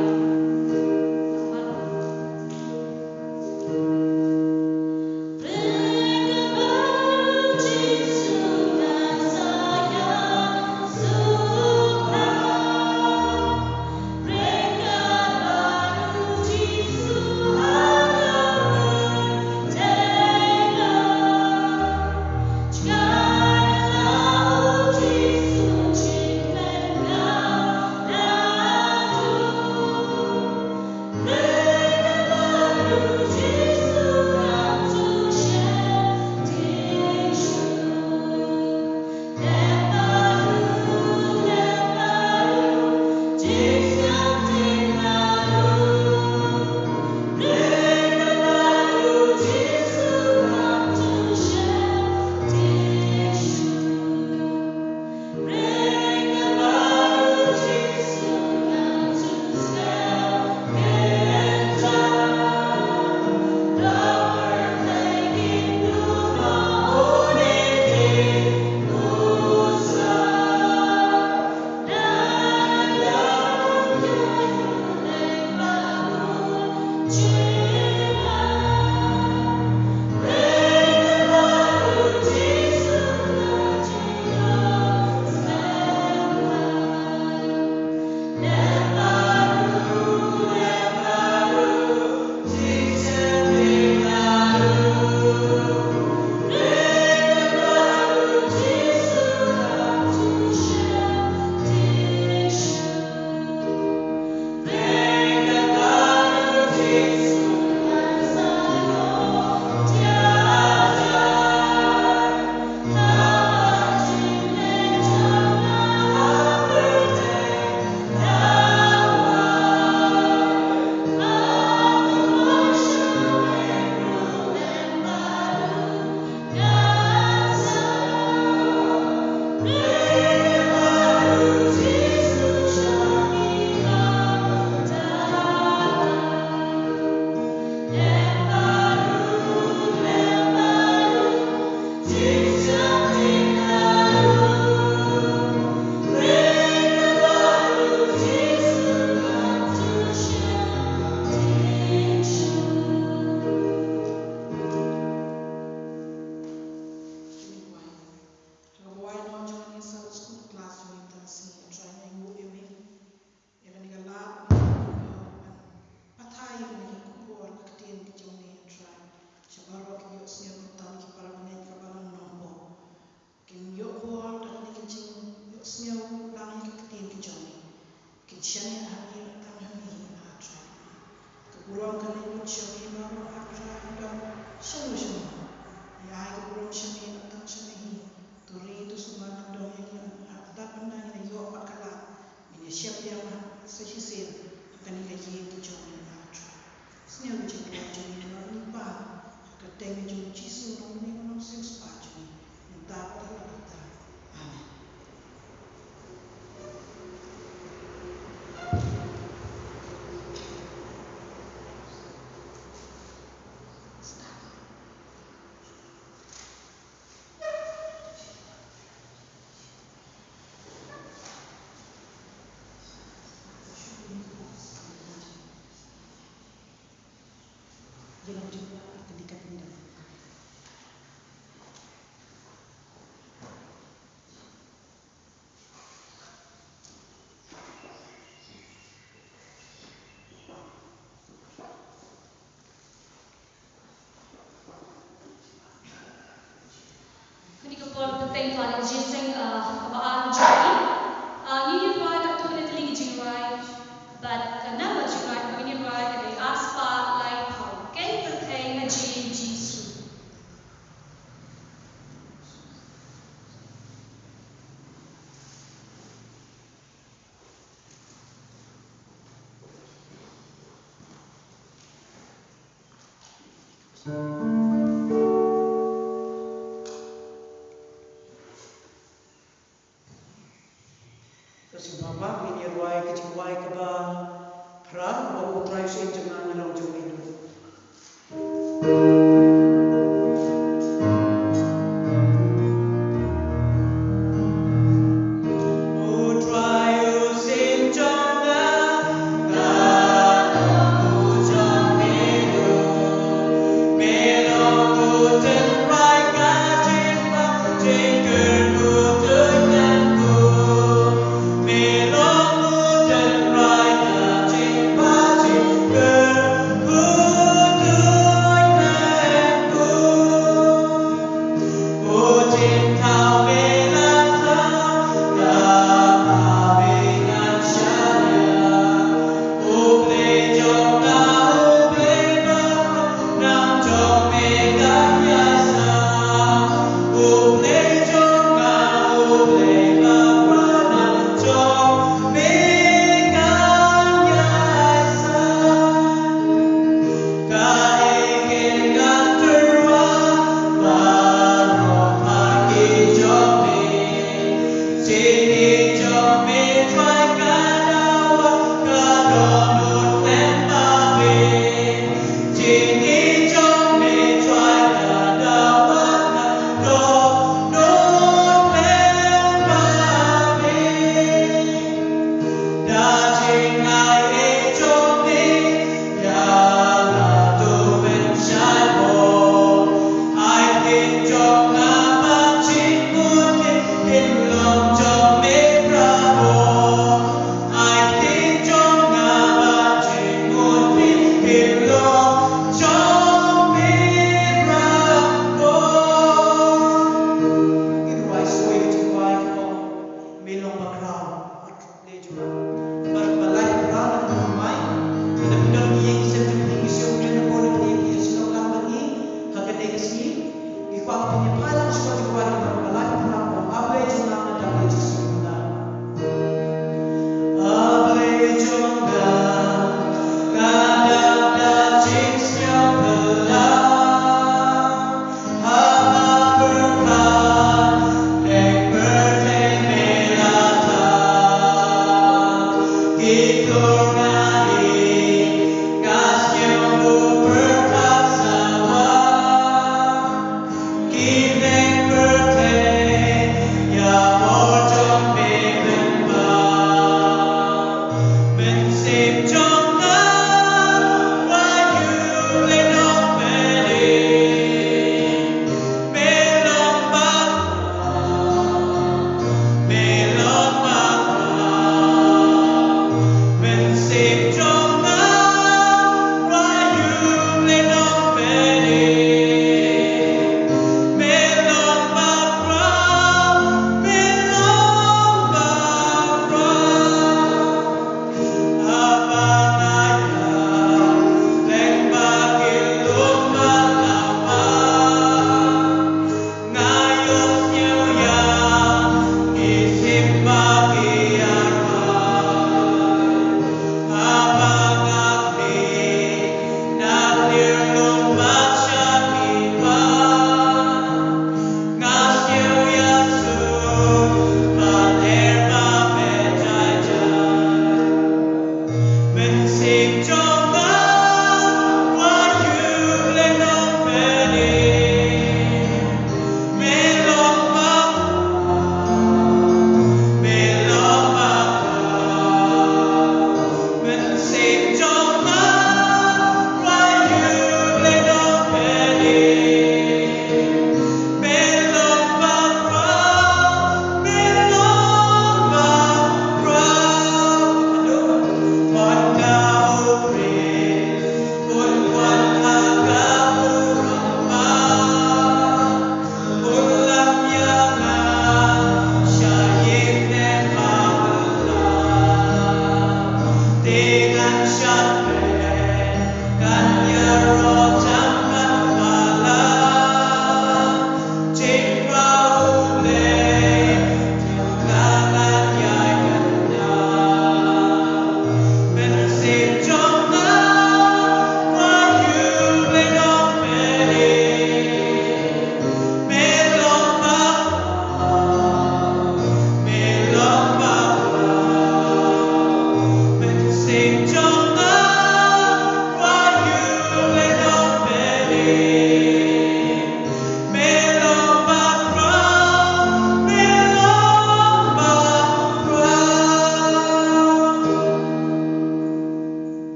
Jalan juga terdekat indah. Ketika Paul penting tuan Jiseng kebaan jadi, ini rai kat tu ni telinga jirai, but kenapa jirai ini rai kat aspa lai pau, kan berkai haji Jisu. Kasi mama ini ruai kejiwai keba perang bawa putra Yusuf jangan nyelang jom itu. Hãy subscribe cho kênh Ghiền Mì Gõ để không bỏ lỡ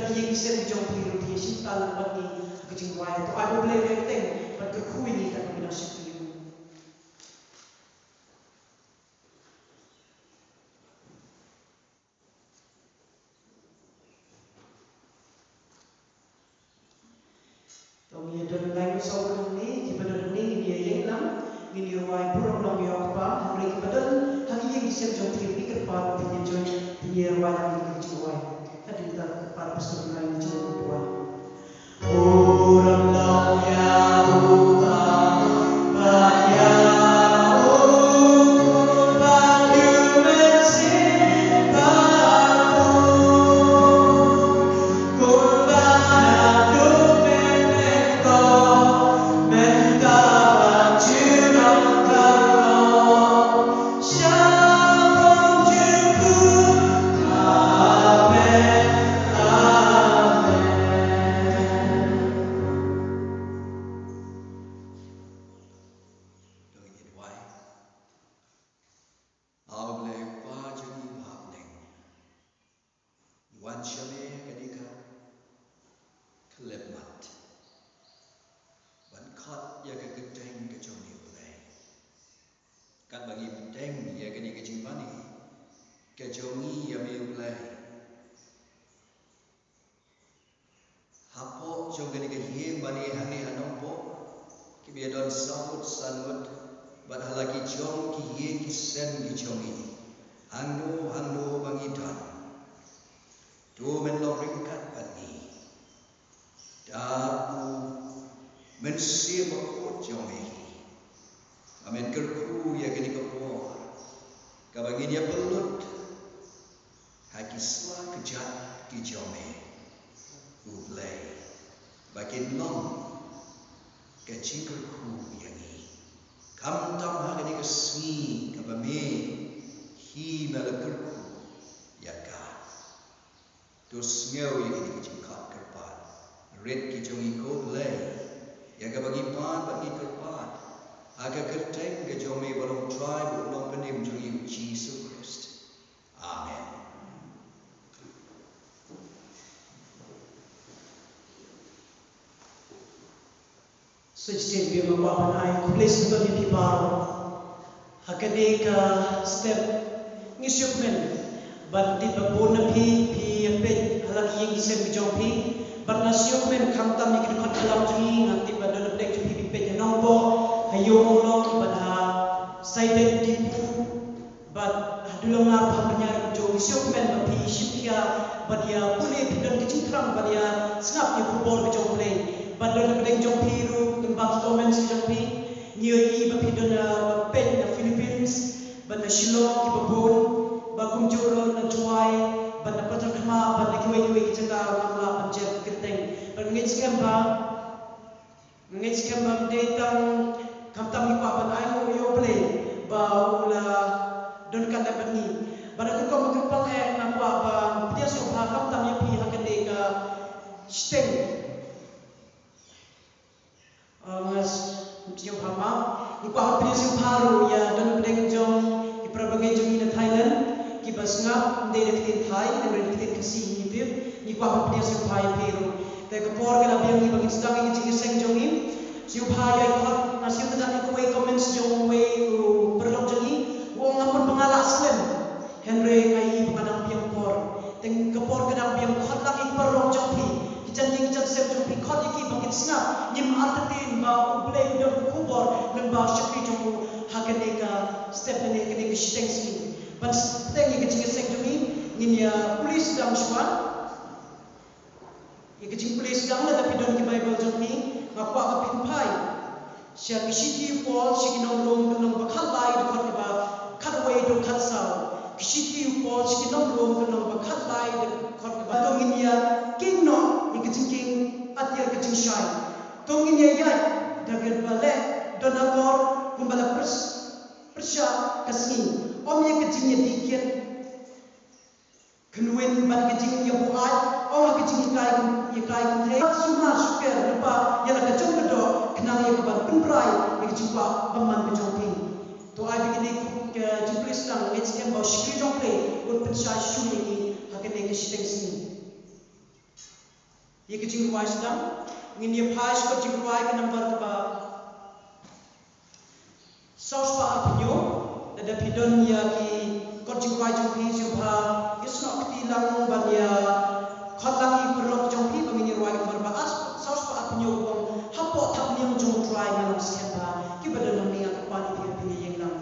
bagi yang isen di jong piru di sintal bagi kecing wai to ai boleh renteng pada kui ni tak kena sikit. Tong ye dan lain so ni di pada ni dia yang lam ni ruai purong long yo pa hari pada hari yang isen jong piru ni kerpa punya jong punya ruai yang kecing wai. Tadi kita para pastor lain jong dua. Orang long ya Sejak dia membawa anak kulis untuk dipipar, hakane ka step ngisukmen, bandi babona pi pe halaki yang isen bijong pi, bernasiukmen kamtam yang kita dalam jui nanti pada lebih jui pe jenongbo, hayo ngolong pada saiden tipu, bad hadulong narpa penyar jo ngisukmen pi shipia, badia pune pidon kecingkrang badia snapnya kubor bijong play. Badon kedeng jong piru tembak comments jong pi niyo i bapidon na pen na Philippines ban na Shillong ki babon bagum joro na tuai ban na patang kama ban na kiwai kitanga kamla panjat kedeng ban ngit skamba datang kamtam ki papan ayo yo play ba ula don kanda bani ban ko ko magpang na pa ba dia so ha kamtam ya pi hakande ka steng Mas Mutiyo Hama, ipahot prinsip haru ya dan pedeng jong iprabangai jong ina Thailand, kibas ngap ndai dekitin Thai, ndai dekitin kasih hibir, ipahot prinsip Thai peru. Tapi kapor kana biang ibang instang ini jing seng jong im, siup Thai ay kahot nasiu tanda ikuway comments jong way perlong jong i, wong ngapon pangalak selen, Henry ngay pangadang biang por, teng kapor kana biang kahot lagi perlong jong pi. Jangan sem jom pikot iki bangkit snap nyim artetin ba ublay dor kubor nang ba shakri jom haganeka step ne kene ke shiteng sing ban steng iki jinga seng jom ni ya police dam shwan iki jing police dam la tapi don ki bible jom ni ngakwa ka pinpai sya ki shiti pol shikinong rom nang ba khalai de khot ba khatway do khatsau ki shiti pol shikinong rom nang ba khalai de khot ba dong ni ya king no King atir kecing syai. Tongin ya ya dagar balik donagor kumbala persya kasih. Om ya kecingnya dikit. Kenuin ban kecing ya buat. Om kecing ya kai kuntai. Sumar suker lupa ya la kecong kedo kenal ya keban penbrai ya kecing pa baman kecongping. To ai begini ke juplis tang HM bau shikri jongple un pensya shuli ni hakene ke shiteng sini. Ye ke jing ruai sedang ngin ye phais ko jing ruai ke number ke ba saus pa apnyo da pidon ya ki ko jing ruai jong pi ju pha is not ti lang ban ya khot lang i perlok jong pi ba ngin ruai ke ba as saus pa apnyo ko hapo thap niam jong ruai ngalam sian ba ki ba da ni ka pa ni pi yeng lang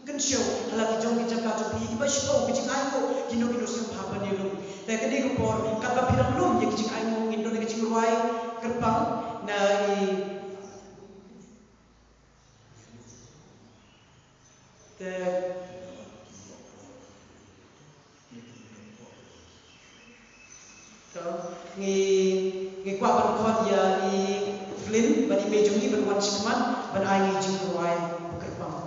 Kan show halaki jong ki jaka to pi ba show ki jing ai ko kino kino sim Tapi kini kepor kata pirang lum yang kecing ayu Indo dengan kecing ruai gerbang na ngi kwa ban khot ya i flin ban i mejungi ban wan sikman ban ai ngi jing ruai gerbang.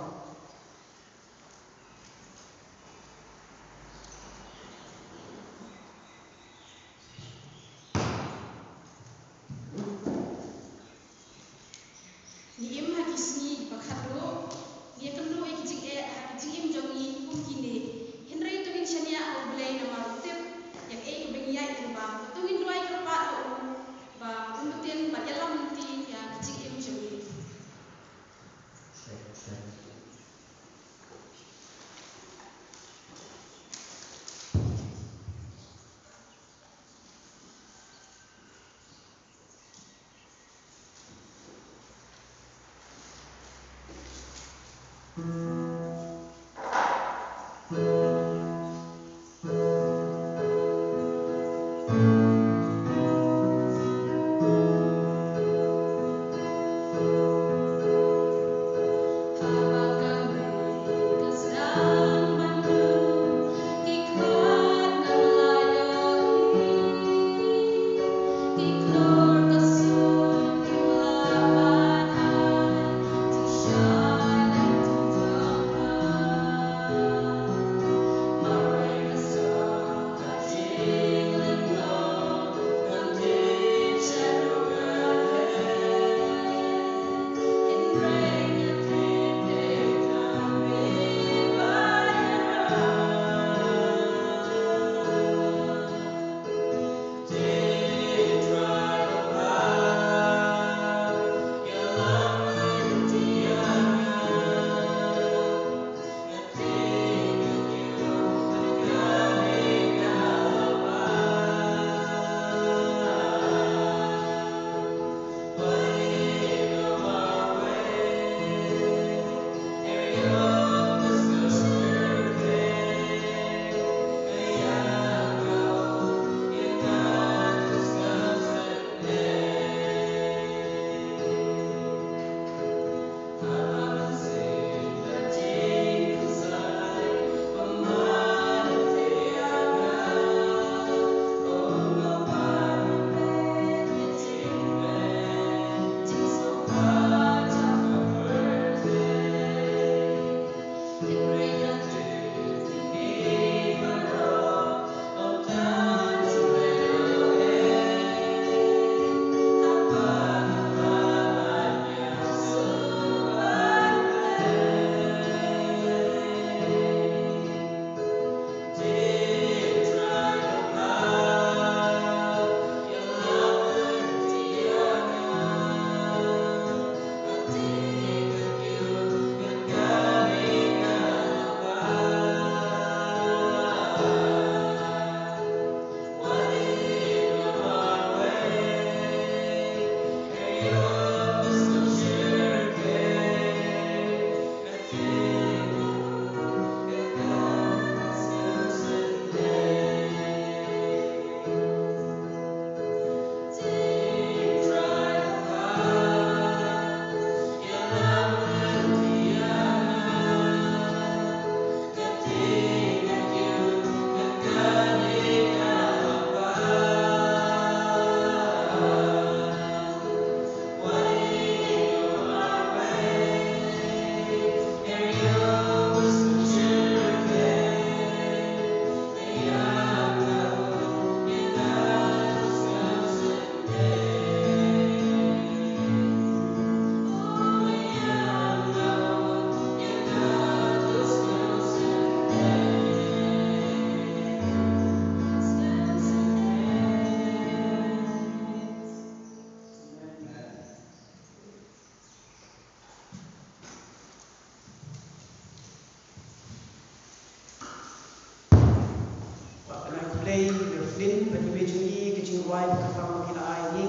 Play the flint, but you may be getting wide from the eye.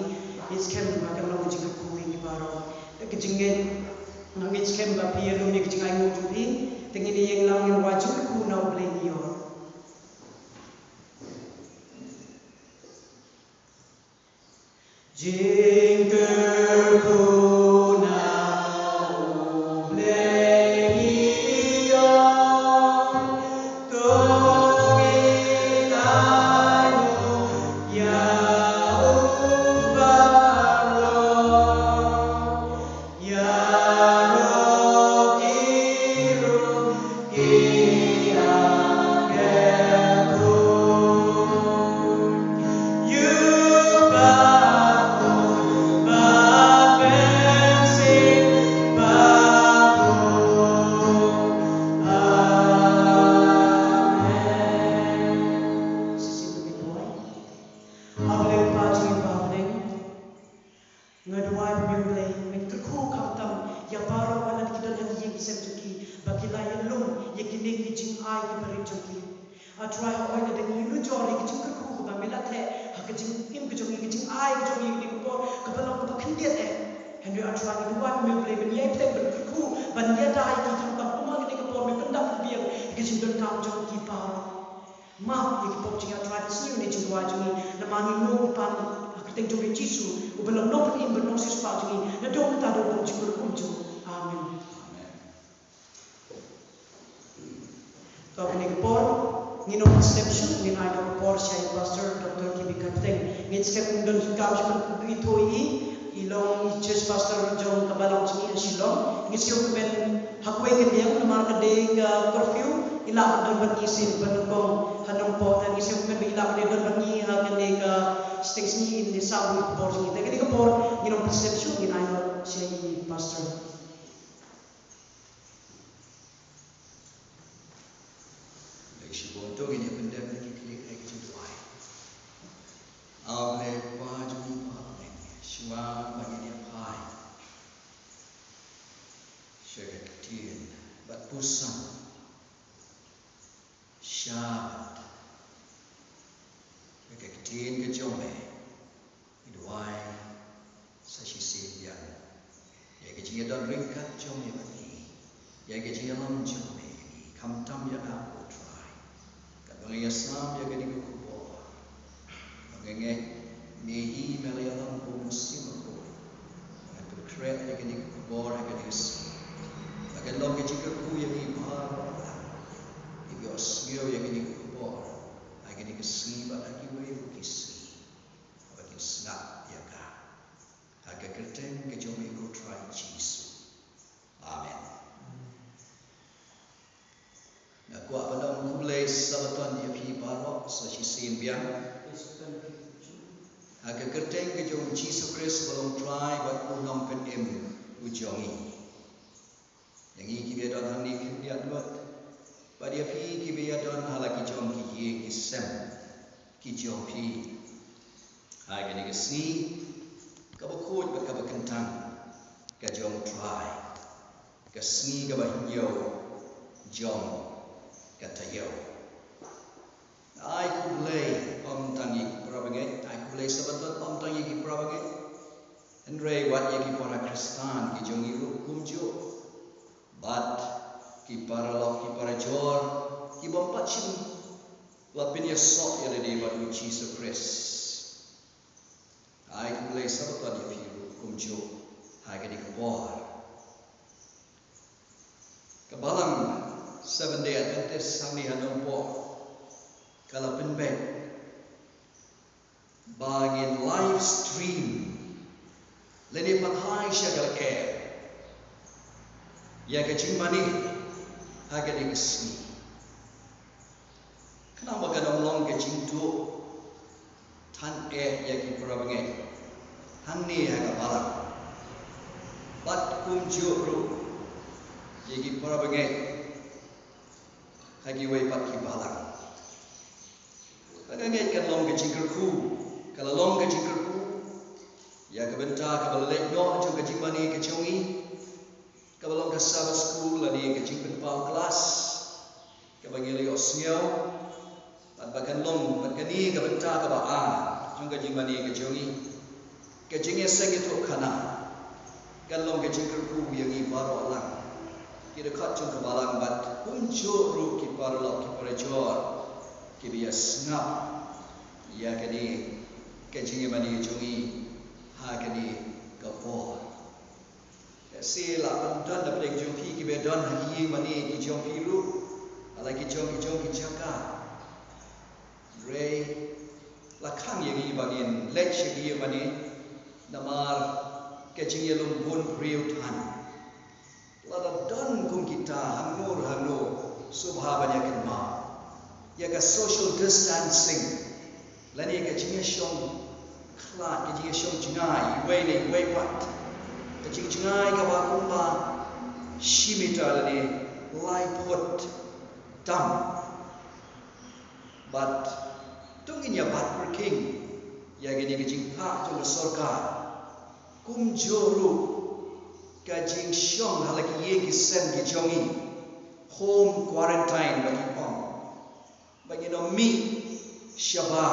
It's can be making long to go in the barrel. The kitchen again, it's can be here, no making I want to be. The Indian long and watching the cool now playing your. hagani kapo si la dan da plek jong pi ki be dan hagi mani ki jong pi ru ala ki jong ki jaka re la khang ye bagin lech ki mani namar ke ching ye lum bun priu than la da dan kum kita hanur subha banya kin ma ya ka social distancing lani ka ching ye shong khla ke ching ye shong chingai wei nei wei pat ke ching chingai ka ba kum ba shimita lani lai pot dam but tungin ya bat per king ya gini ke ching pa chung sarkar kum joru ka jing shong halaki ye ki sen ki jongi home quarantine bagi pom bagi no mi shaba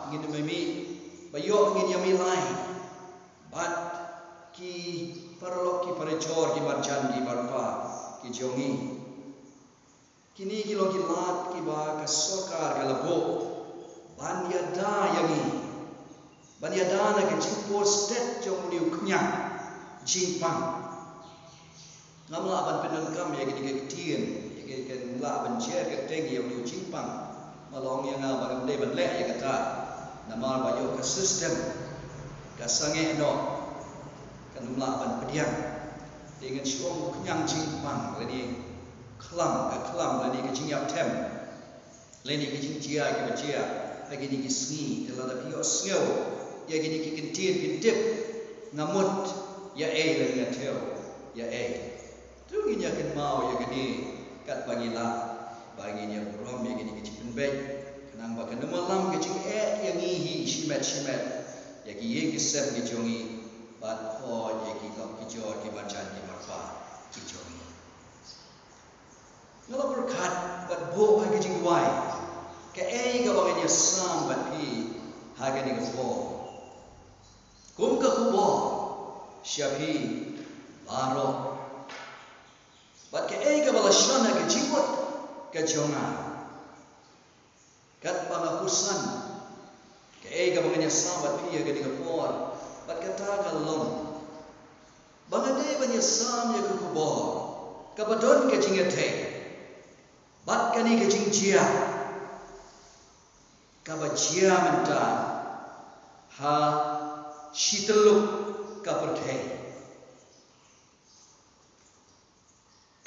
ngin me mi bayo ngin yami lai bat ki paralok ki parejor ki marjan ki barpa ki jongi kini ki logi lat ki ba ka sarkar ka labo banyada yangi banyada na ke jingpor state jong liu knyang jingpang ngamla ban penan kam ya gini ke tien ya ke la ban cher ke teng ya liu jingpang malong yang ba de ban le ya kata nama ba yo ka system ka sange no kan ngamla ban pediang dengan syong knyang jingpang leni klam leni ke jingyap tem leni ke jingjia ke bajia lagi ni kisni telada pio sngo ya gini ki kentin pintip ngamut ya lagi ngateo ya tu gini akan mau ya gini kat bangila banginya brom ya gini ki penbej kenang ba kan malam ke jing yang ngihi shimet ya ki ye ki sep ki jongi bat ho ya ki kap ki jor ki bacan ki marfa ki jongi ngala berkat bat bo ha ki jing wai ke ga bangnya sam bat pi ha ga ni ko kum ka kubo syafi baro bat ke ga bala shana ke jingot ke jonga kat pangapusan ke ga bangnya sam bat pi ga ni ko bat kata kalong bangade banya sam ya ko kubo ka badon ke jingete bat kani ke jingjia ka bajia menta ha shitaluk ka perthai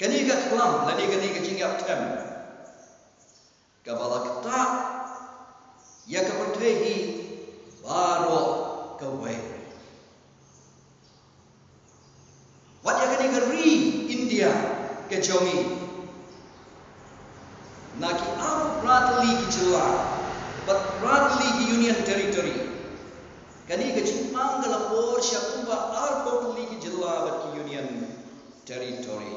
kani ka klam lani kani ka jingyap tem ka balakta ya ka perthai hi baro ka wai wat ya kani ka ri India ke jongi naki aru pratli ki jilla but pratli ki union territory kani ke Jepang kala por syakumba arpotli ki jilla bat ki union territory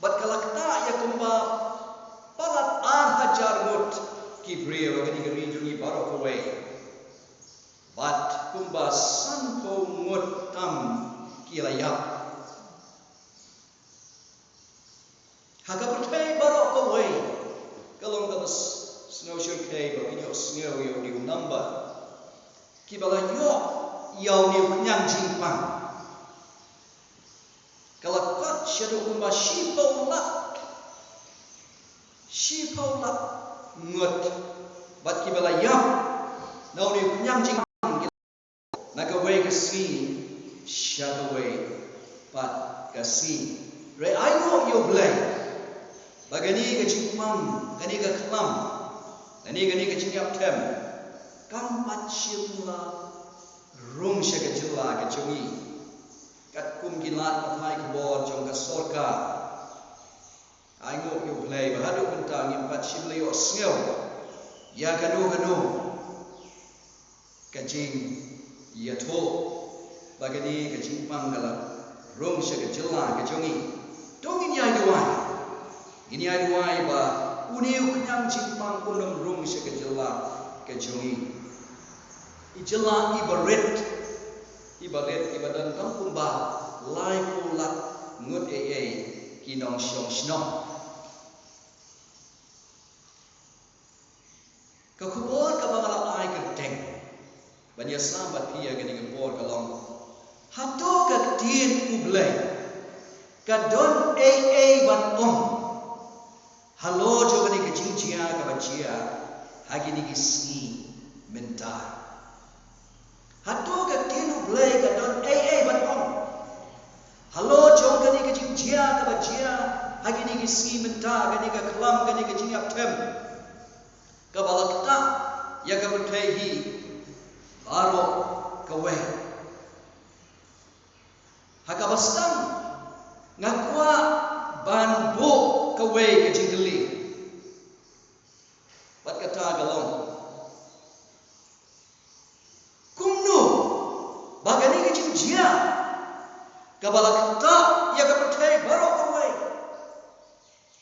bat kala kata ya kumba palat hajar mut ki brio kani ke region ni baro ko way bat kumba sanpo mut tam ki layak haga pertai baro ko way kalong ka snow shore kai ba kinyo snow yo di number kibala yo yaw ni nyang jingpang kalakot shadow kumba shipaula ngut bat kibala yo naw ni nyang jingpang naga way ka si shadow way pat ka si re ayo yo blay bagani ka jingpang gani ka klam gani ka jingyap tem kam patshimla rung shaga jilla ka chungi kat kum gilat mathai ka bor jong ka sorka ai ngo yo play bahadu bentang im patshimla yo sngew ya kanu ka jing ya tho bagani ka jingpang gala rung shaga jilla ka chungi dongin ya duai gini ai duai ba uniu knyang jingpang kunum rung shaga jilla ke jongi ijela ibaret ibadan kampung ba lai pulak ngut kinong syong snom ka kubor ka bangala ai ka teng dan ya sambat pia gani ngepor kalong hato ka tien ublay ka don ban om halo jo gani ka jingjia ka bachia hagi ni gisi mentar hato ka tien ublay ka don ban om halo jo gani ka jingjia ka bachia hagi ni gisi mentar gani ka kelam gani ka jingyap tem ka balakta ya ka bertehi aro kawe hakabastam ngakwa banbo kawe ke jingli bat kata galong kumno bagani ke jingjia kabalakta ya ka bertehi baro kawe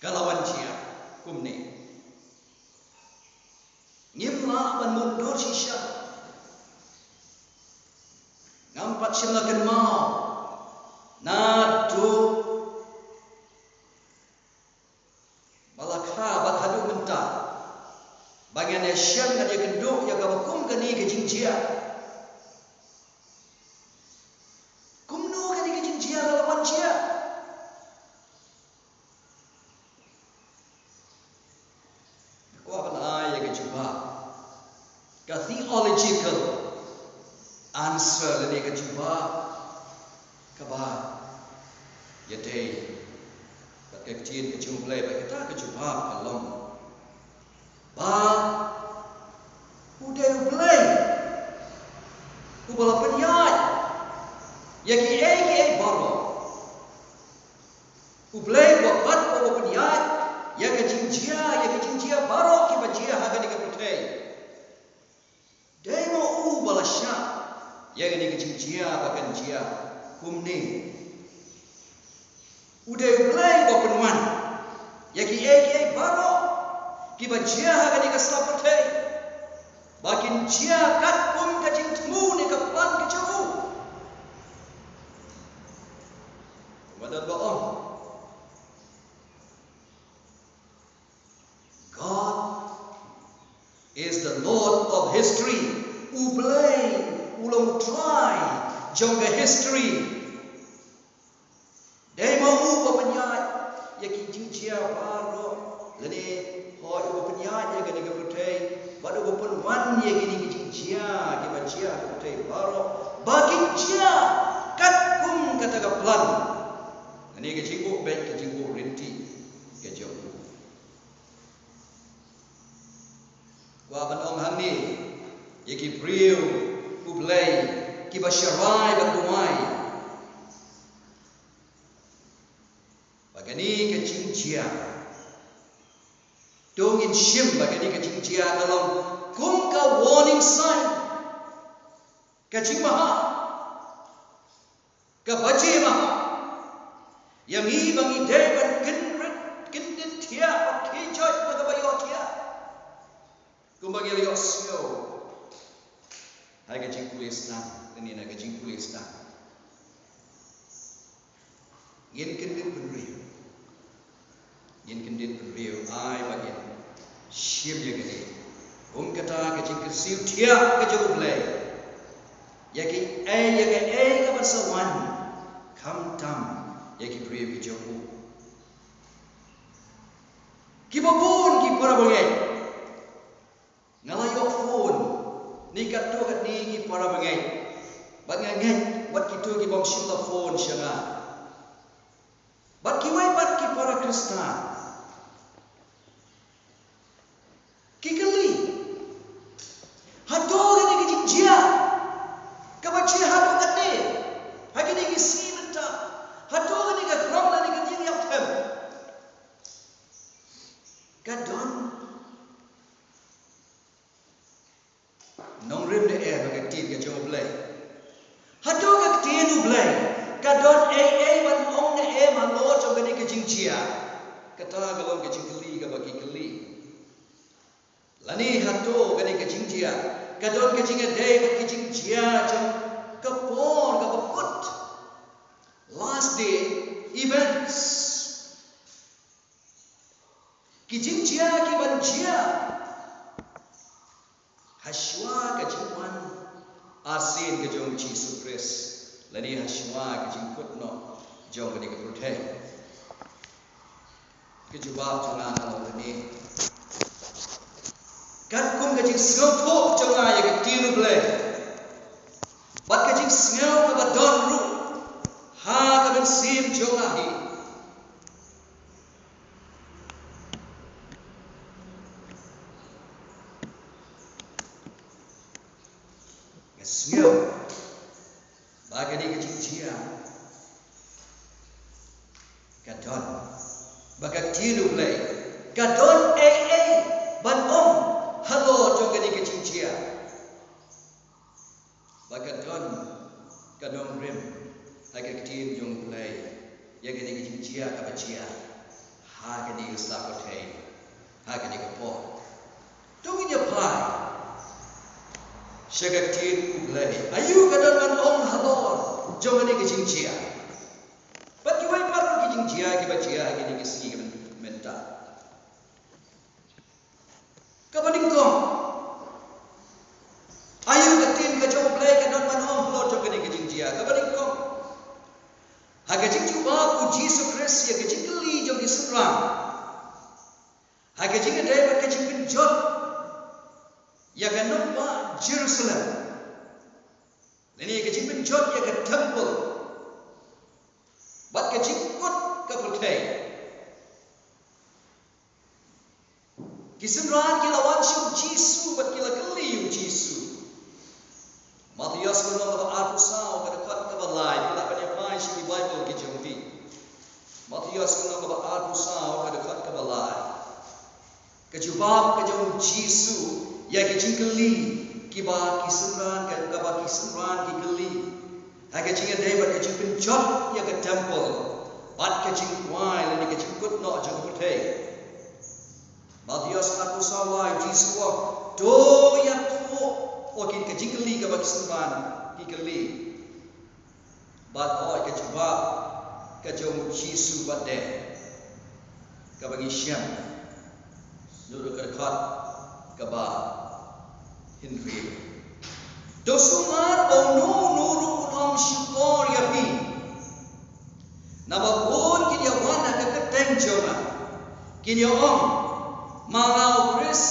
kalawan jia kumne ngimla ban mundur shisha ngampat shimlakan mau nadu balakha bathadu menta bagian syam ngadia kenduk ya kabakum kani ke jingjia kumno kani ke jingjia lawan jia ko ban ay ke juba ka theological answer dari ke juba kaba ya dei ka kecil ke jumlah ba kita ke juba kalong ba udah play ubala penyai ya ki baro ublay babat ubala penyai ya ke jingjia baro ki bajia haga ni ke putei demo ubala sya ya gani ke jingjia bakan jia kumne udah play ba penuan ya ki baro ki bajia haga ni ke sapate bakin jia kat kum ka jingtmu ni ka plan ke jauh madan ba on God is the Lord of history ublay ulong try jongga history dai mau penyai ya ki jingjia baro lene hoi penyai ya gani keputai badu penwan ya gini ki jingjia ki bajia keputai baro bagi jia kat kum kata ka plan lene ke jinggo bet ke jinggo rinti ke jong wa ban ong hang ni ya ki priu ublay ki basharai bakumai bagani ke jingjia dongin shim bagani ke jingjia dalam kum ka warning sign ka jingmaha ka baji maha yang i bangi deban kin tia ki joy bagabayo tia kum bagi liyo sio hai ke jingkulis na ini na ke jingkulis na yen kendit penriu ai bagian shim ya gani kata ke jingkesiu tia ke jublay ya ki ka bersawan kam tam ya ki priu ki joku ki babun ki para bangai ngalayo phone ni kat tu kat ni ki para bangai bangai wat ki tu ki bom shila phone shanga bat ki wai bat ki para kristna ki kali hado ni ki jingjia ka bachi hado kat ni hagi ni ki simenta hado ni ka krom ni ka jing yap them kadon nong rim de air bagai tin ke job lay hado ka tin u blay kadon ban ong ne ma lo jo gani ke jingjia kata galom ke jingli ka bagi kali lani hado gani ke jingjia kadon ke jinga dei ke jingjia jam kapor ka put last day events ki jingjia ki banjia hashwa ka jingwan asin ke jong Jesus Christ lani haswa ke jingkut no jong ke ke protect ke jawab jangan kalau ni kan kum ke jing sngau thok jong ai ke tinu ble bat ke jing sngau ke badon ru ha ke ben sim jong ai sngau bagi ni ke jing chia kadon baga tinu ble kadon ban om halo jong ke ni ke jing chia baga don kadon rim aga tin jong ble ya ke ni ke jing chia ka chia ha ke ni ke sta ko thei ha ke ni ke po tu ni pai Syagak tin ulai. Ayu kadang man om halor. Jom ni ke jing chia. Bat ki wai par ke jing chia ke ba chia ke ni ke si ke menta. Ka baning ko. Ayu ka tin ka jom play kadang man om halor jom ke ni ke jing chia. Ka baning ko. Ha ke jing juba ku Jesus Christ ya ke jing li jom di serang. Ha ke jing dai ba ke jing pinjot. Ya ke nampak Jerusalem. Ini ke jing penjot ya ke temple. Bat ke jing kot ke pertai. Kisenran kila wanshu Jisu bat kila keliu Jisu. Matias menang ke arpu sao ke dekat ke balai. Kila banyak pai si Bible ke jengti. Matias menang ke arpu sao ke dekat ke balai. Kejubab ke jeng Jisu. Ya ke jingkeli kiba kisenran ke kaba kisenran kikeli ha ke jinga dai ba ke jing penjot ya ke temple bat ke jing wai le ke jing kut no jang puthe Matias aku sawai Jisu do ya to okin ke jingkeli kaba kisenran kikeli bat oi ke juba ke jong Jisu bat de kaba ngisyam dulu ke dekat kaba Henry dosumar ono nuru unom syukor ya pi nama pun kini wana ke keteng joma kini om malau Chris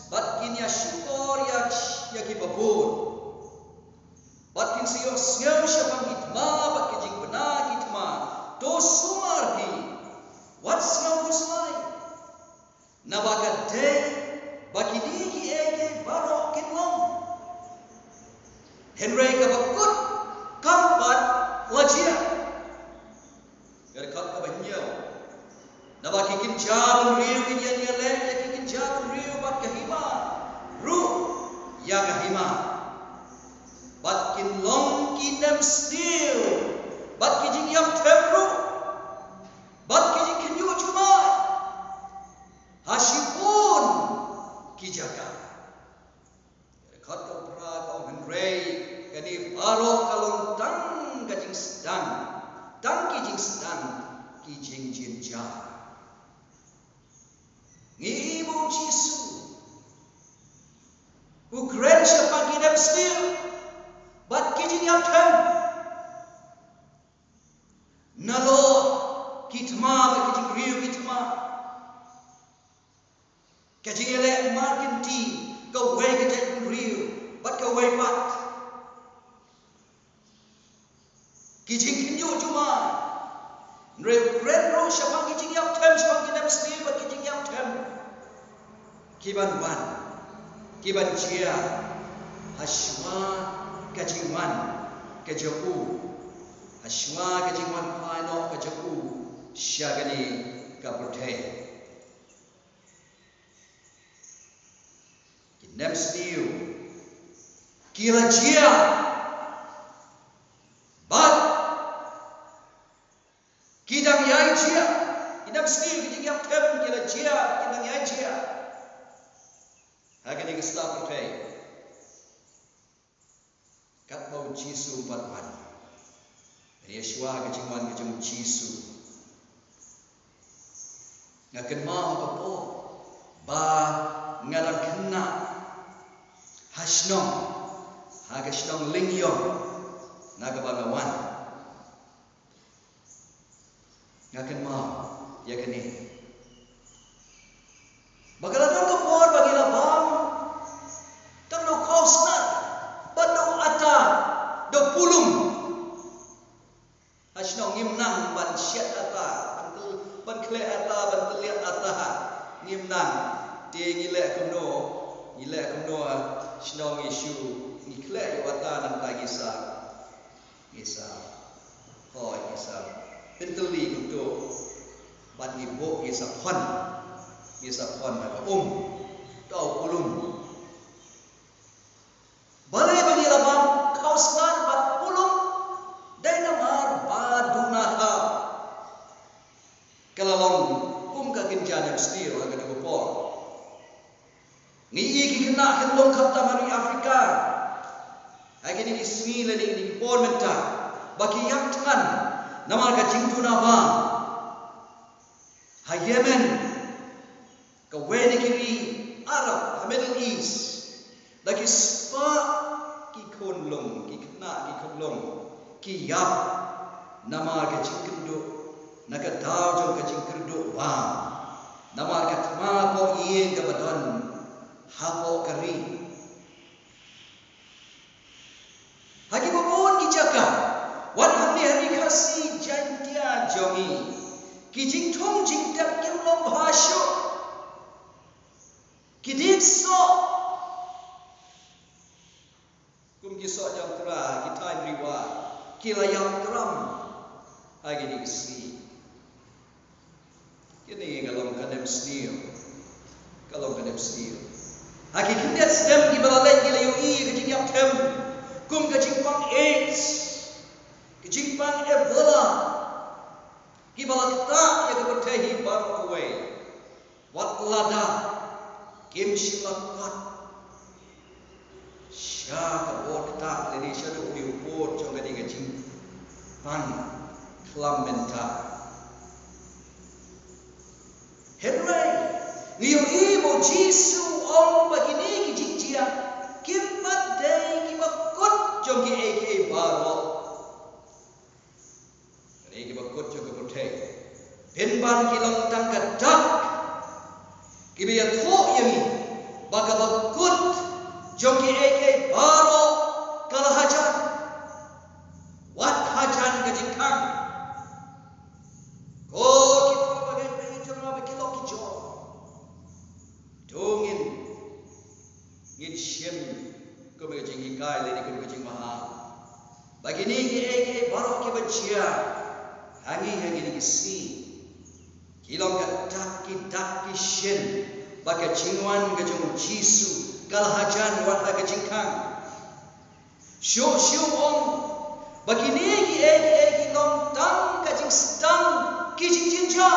bat kini syukor ya ki babur bat kini siyo siyo syapang hitma bat kijing benar hitma dosumar pi what's now kuslai nabaga day bagi digi ege barok kinlong Henry ka bakut kampat wajia gar kat ka banyo na baki kin jabun riu kin yan yale ya kin jabun riu bat kahima ru ya kahima bat kin long kinam still bat kijing yam temru bat kijing kin yu cuma hashipun kijaka kata pra kau Henry kani barok kalong tang kajing sedang tang kijing sedang kijing jinja ngibu Jisu ukren siapa kidam stil bat kijing yam tem nalo kitma ba kijing riu kitma kajing ele markin ti kau wei ke jatuh riu, bat kau wei pat. Kijing kinju cuma, riu keren ro siapa kijing yang tem, siapa kita mesti bat kijing yang tem. Kiban wan, kiban cia, haswa kijing wan, kejau, haswa kijing wan pano kejau, syagani kapurthai. Nem stiu kila jia bat kidang yai jia nem stiu kijing yang tem kila jia kidang yai jia hagani kesta pertai kat mau Jisu batwan Yeshua kijingwan kijing Jisu ngaken mau apa ba ngarang kena Hashnong haga shnong lingyong naga bangawan ngakan mau ya kene bagaladon ko por bagila bam tang no kausna bado ata do pulum hasnong ngimnang ban syat ata ban kle ata ban teliat ata ngimnang te ngile kumno shnong isu ngikle ata nan tagisa gisa hoi gisa penteli kudo ban ibo gisa phon na kau pulum balai bagi labam kauslan bat pulum dai namar baduna ha kalalong ka kinjana steel ha kana ko ngi ki kena kendong kapta mari Afrika agi ni ismila ni por menta bagi yak tangan namar ka jingtuna ba ha Yemen ka weni kiri Arab Middle East lagi spa ki konlong ki kena ki konlong ki yap namar ka jingkendo naga daw jong ka jingkerdo ba namar ka tma ko ien ka badon hapo kari hagi bobon ki jaka wan hamni hari khasi jantia jongi ki jingthong jingtap kim long bhasho ki dikso kum ki so jam tra ki time riwa ki layam tram hagi ni si kini kalong kadem steel hagi kindet stem ki balalai ki layu i ki jingyap tem kum ka jingpang AIDS ki jingpang Ebola ki balakta ya ka bertehi baru away wat lada kim shilakat sya ka bot ta leni sya do wi bot jong ka ding jingpang klamenta Henry niyo ibo Jisu om bagini ki jingjia kimpat dai ki bakut jong ki aka baro ni ki bakut jong ka protect penban ki long tang ka dak ki biya tho yami baka bakut jong ki aka baro kala hajan wat hajan ka jingkang ko ki pabagai pe jong na ki lo ki jo dongin ngin shem ko me jing kai le ni ko jing maha bagi ni ki eke baro ki bachia hangi ni si kilong ka dak ki shen baka jingwan ga jong Jisu kal hajan wat ha ga jingkang shu om bagi ni ki eke long tang ka jing stang ki jing jinja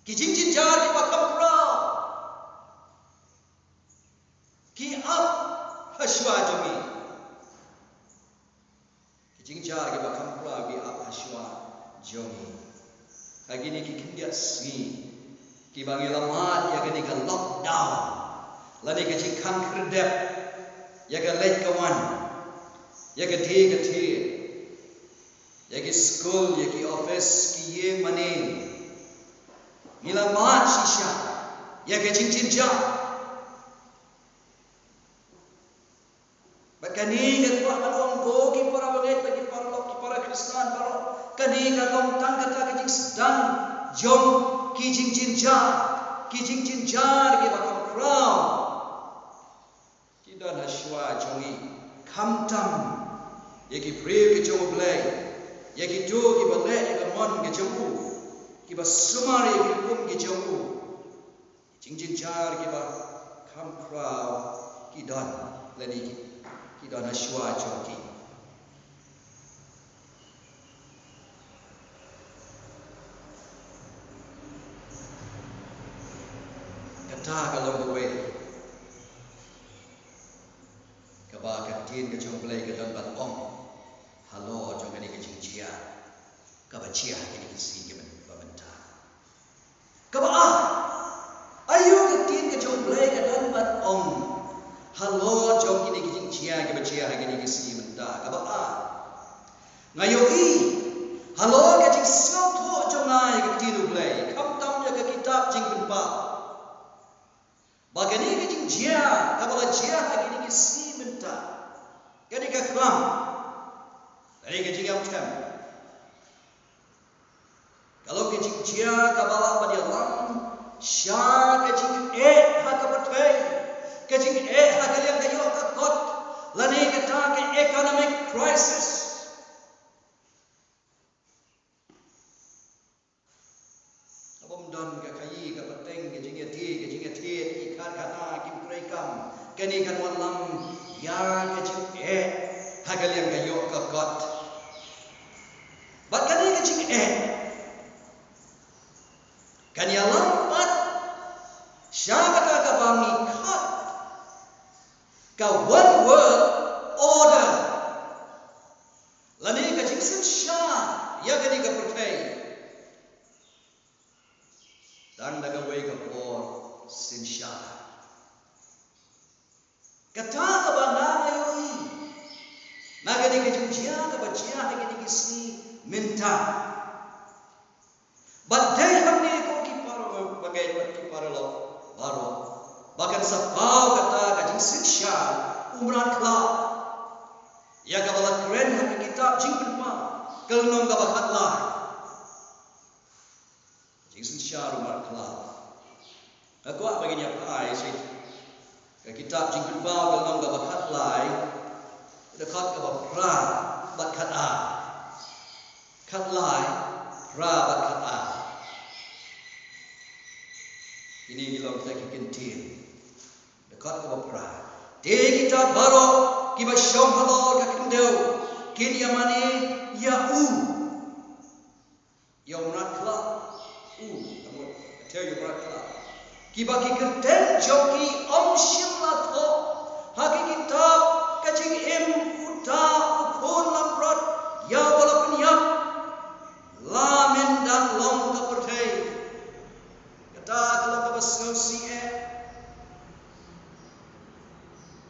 ki jing jar ki bakam pra ki ab hashwa jami ki jing jar ki bakam pra bi ab hashwa jami lagi ni ki kindia si ki bangi lamat ya gani ka lockdown lani ka jing kan kerdep ya ka late kawan ya ka the ya ki school ya ki office ki ye mane Mila mat shisha ya ke cincin ja bakani ke kwa malong go ki para banget bagi para lok ki para Kristen para kani ka long tang kata ke jing sedang jom ki cincin ja ke bakam crown tidak naswa jongi kamtam ya ki pray ke jom blai ya ki do ki balai ya ka mon ke jomu kiba sumari ki kum ki jongu jingjin jar kiba kam krau ki don leni ki don ashwa joki kata along the way kaba ka tin ka jong play ka don bat om halo jong ni ka jingjia kaba chia ki si ki Kaba ayo ke tin ke jong play ke dan bat om halo chia ke bacia hagini ke si menta ka ba ngayoki halo ke jing sau tho jongai ke tilu blai kham tam ya ke kitab jing bin pa bagani ke jing jia ka ba jia hagini ke si menta kadi ka kram dari ke jing am cham kalau ke jing jia ka ba ba dia lam sya ke jing ha ka patai ke jing ha ka liang ka yo ka kot lani ke ta ke economic crisis abom don ka kai ka pateng ke jing ti i khat khana kim krei kam ke ni kan wan lam ya ke jing ha ka liang ka yo ka kot ba ka ni ke jing kan ya lambat siapa ka bangi khat ka one world order lani ka jingsen sha ya ka ni ka pertai dan daga wei ka por sin sha kata ka ba na ayoi na ka ni ka jingjia ka ba jia ka ni ki si minta but they have ni ko ki paro bagai ki paro lo baro bahkan sapau kata kajing siksha umrat kla ya ka bala keren ha kitab jing pinma kalnom ka bakat la jing siksha umrat kla aku bagi ni apa ai si ka kitab jing pinma kalnom ka bakat lai dekat ka ba pra bakat a kat lai pra bakat a ini gilong kita kentin dekat ke bapra de kita baro kiba syom halal ka kendeu kin yamani ya umrat kla kamu tell you umrat kla kiba ki kerten joki shimla tho haki kitab kajing uta ukon lamrat ya walaupun ya lamen dan long ka pertai kata kalau ka basau si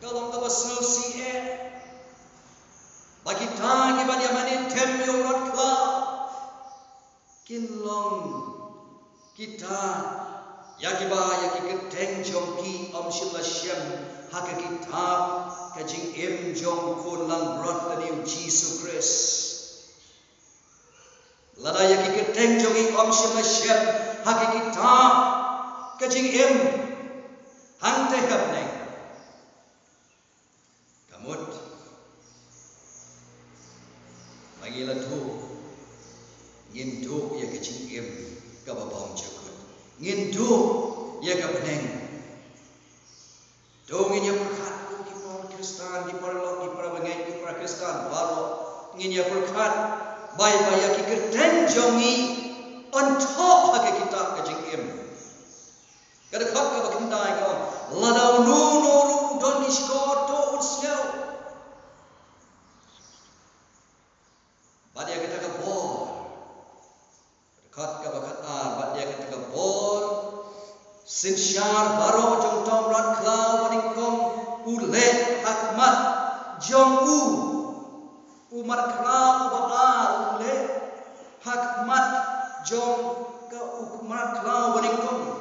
kalau ka basau si bagi tang iban yamani tem yorat kla kinlong kita yakiba yakiketeng jongki shimla syam haka kitab kajing jong kun lang brot ani Jesus Christ lada yakiketeng jongi shimla syam haka kitab kajing hang te hapne kamut lagi la tu ngin tu ya kajing ka babam jukut ngin tu ya ka peneng dongin ya berkat di para Kristen di para lok di para bengai di para Kristen baru ngin ya berkat bai ya kiketeng jongi ontok hak kita kajing kada khat ka bakindai ka ladau no don isko to utsneu badia kita ka bor khat ka bakat badia kita ka bor sin syar baro jong tom rat klau baning kom ule hakmat jong umar klau ba ule hakmat jong ka umar klau baning kom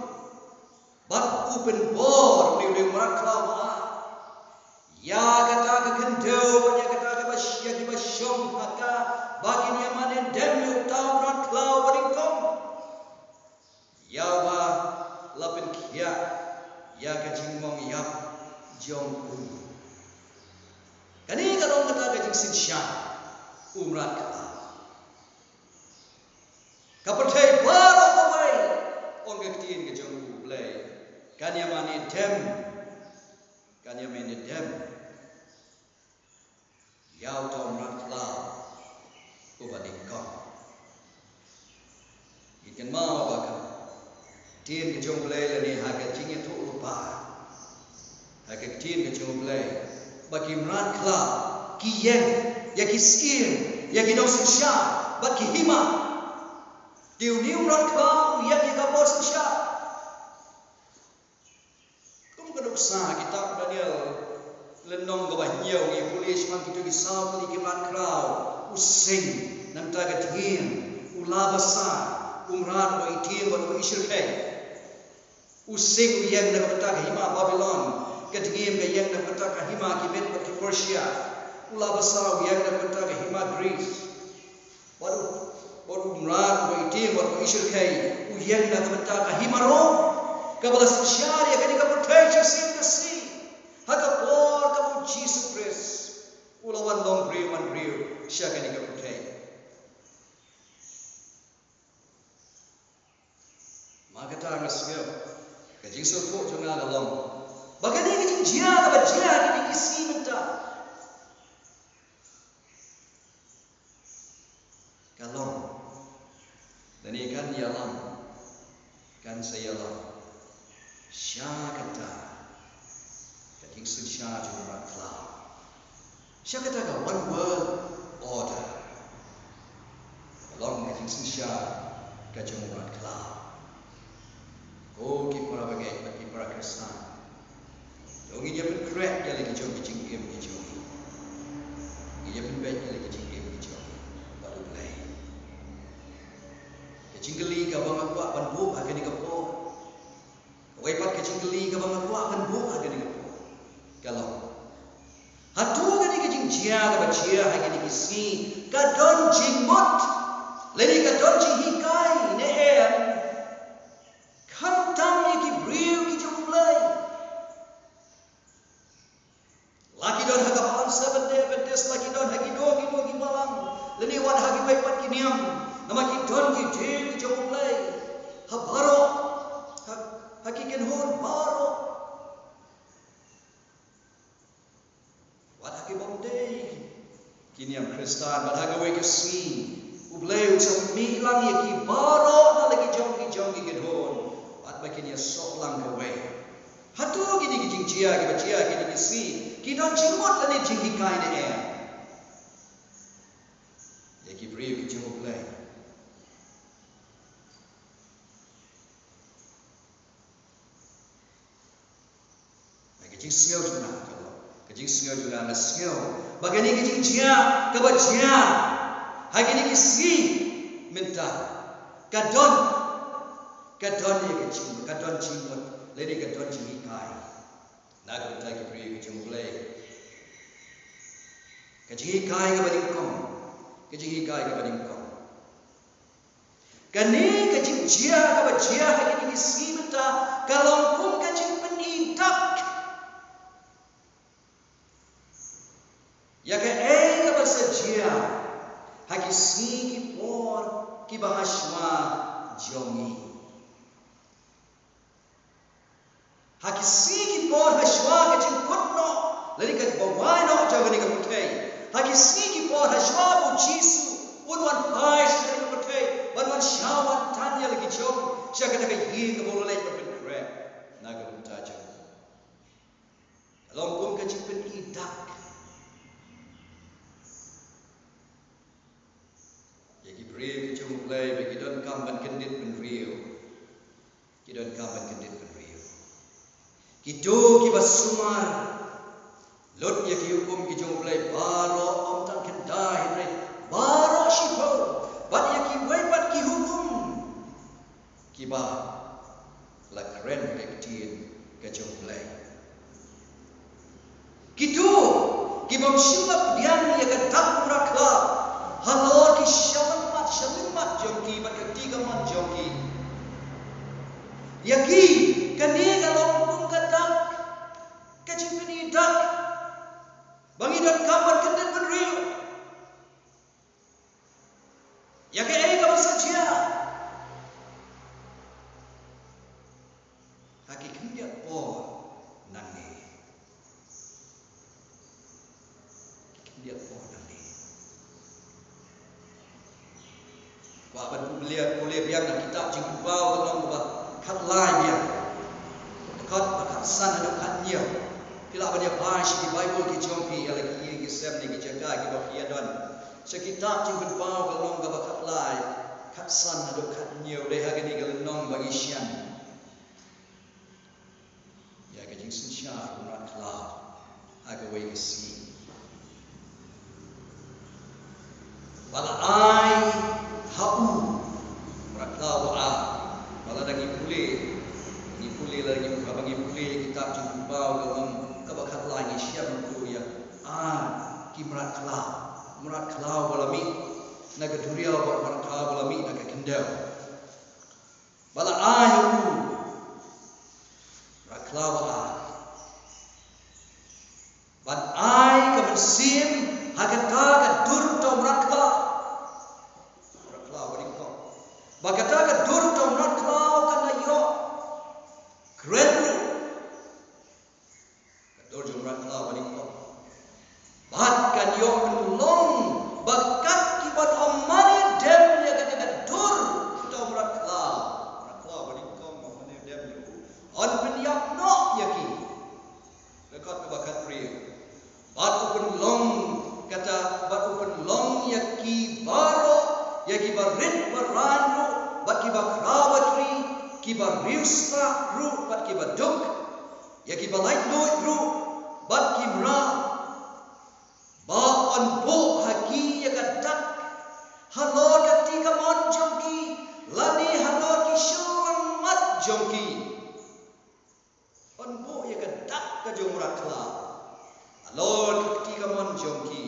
bat open bor ni marat klau ya kata ka gendeu ya kata ka basya ki basyom haka bagi ni manen dem yu tau rat klau baring kom ya wa lapin kia ya ka jingmong yap jong kani ka dong kata ka jing sin sya umrat klau ka pertai baro bawai ong ka tin ka jong blai kanya mani dem yau tom rat klau ubadik kom ikan mau baka tin ke jong blai la ni haga jinge tu upa haga tin ke jong blai baki rat klau ki yen ya ki skin ya ki dong sya baki hima diu rat klau ya ki ka bos sya sa kitab Daniel lenong ga nhiều ngi police man kitu ki sao ki man krau using nan ta ga tien ulabasa umran wa itim wa ishil kai using yang na kata ka hima Babylon ka tiem ga yang na kata ka hima ki bet ki Persia ulabasa yang na kata ka hima Greece baru umran wa itim wa ishil kai yang na kata ka hima Rome ka balas syariah ka ni ka protection sin ka si haka por ka bu Jesus Christ ulawan long brio man brio siya ka ni ka protection Magata ang asyo, kajing sulpo jo nga lalong. Bagani kajing jia ka ba jia kini kisi menta. Kalong, dani kan yalam, kan sayalam. Siya kata, kajing siya jo nga kla. Siya kata ka one world order. Kalong kajing siya kajing nga kla. Oh, kita para bagai, kita para Kristen. Jangan dia pun correct dia lagi jauh kecing game kecil. Dia pun baik dia lagi kecing game kecil. Baru mulai. Kecing geli ka bang aku ban bu ha gani ka po. Kawai pat kecing geli ka bang aku ban bu ha gani ka po. Kalau hatu gani kecing jia ka ba jia ha gani kisi ka don jing mot. Leni ka don jing hikai ne em. Kantang ki brio ki jumlai. Laki don haga pan 7 day Adventist laki don hagi do ki malam. Leni wan hagi bai pat ki niam. Nama ki don ki dhir ki jumlai. Ha baro. Hagi ken hon baro. Wan hagi bom day. Ki niam Kristan bad haga wei ki si. Ublai usam mi lang ye ki baro na lagi jong ki ken hon. Bagi dia sok lang kawai. Hatu gini ki jing cia ki bacia gini ki si. Ki don jingmot lani jing hikai ne em. Ya ki beri ki jing ublai. Bagi jing siau juga kalau. Ki jing siau juga na siau. Bagi ni ki jing cia ki bacia. Hagi ni ki si minta. Kadon kadon ye kecing, kadon cimut, lady kadon cimikai. Nak kita lagi beri kecing mulai. Kecing hikai ke bading kong, kecing hikai ke bading kong. Kani kecing jia ke bajia hagi ni si menta, kalau pun kecing penidak. Ya ke ke bahasa jia, hagi si ki por ki bahasma jongi. Haki siki por hashwa ke chimputno lari ke bawai no jaga ni ke putai haki siki por hashwa bu jisu unwan paish lari ke putai banwan shawan tanya lagi jom syaga nak yin ke bolo lagi ke putai naga putai jom along kum ke chimput idak yaki brave ke jom play bagi don kamban kendit ben real kidon kamban kendit ben Kido ki basumar lot ya ki hukum ki jomblai baro om tan kenda hidre baro shipo bat ya ki wai bat ki hukum ki ba la kren rektin ke jomblai kido ki bom shilap dian ya ka dak rakla halor ki shalin mat jom ki bat ki ga mat jom ki ya ki kani kalau Kecipini dak, bangi dan kabar kendet berriu. Ya ke ai kabar saja. Hakikat dia por nanti. Hakikat dia por nanti. Kau akan boleh biar nak kita jingkau kalau kau kat lain dia. Kat san ada kat dia. Kila apa dia bash di Bible ki jompi ala ki ki sem ni ki jaga ki ba kia don. Sekitab jing ben pau kalong ga bakat lai. Kat san ado kat niu dei ha ni gal nong bagi sian. Ya ke jing sin sha urat kla. agaway kasi. Bala ay hau meraklawa bala dangi puli lagi kabangi puli kitab jumpa dalam kabakat lagi siap tu ya ki meraklau balami naga duria buat meraklau balami naga kendau bala ay meraklau ban ay kebersim hagata dur to meraklau bani kau bagata dur to meraklau kana yo keren dur to meraklau bani kau bahkan yo long bakat kibat amane dem ya kata dur to meraklau bani kau amane dem yo on penyak no yaki dekat bakat pria batu penlong kata batu penlong yaki baro yaki barit barano baki bakrawatri kibar riusta ru bat kibaduk yaki balai doit ru bat kimra ba on bo haki yakadak halo ketika mon jongki lani halo kishon mat jongki on bo yakadak ka jomrakla halo ketika mon jongki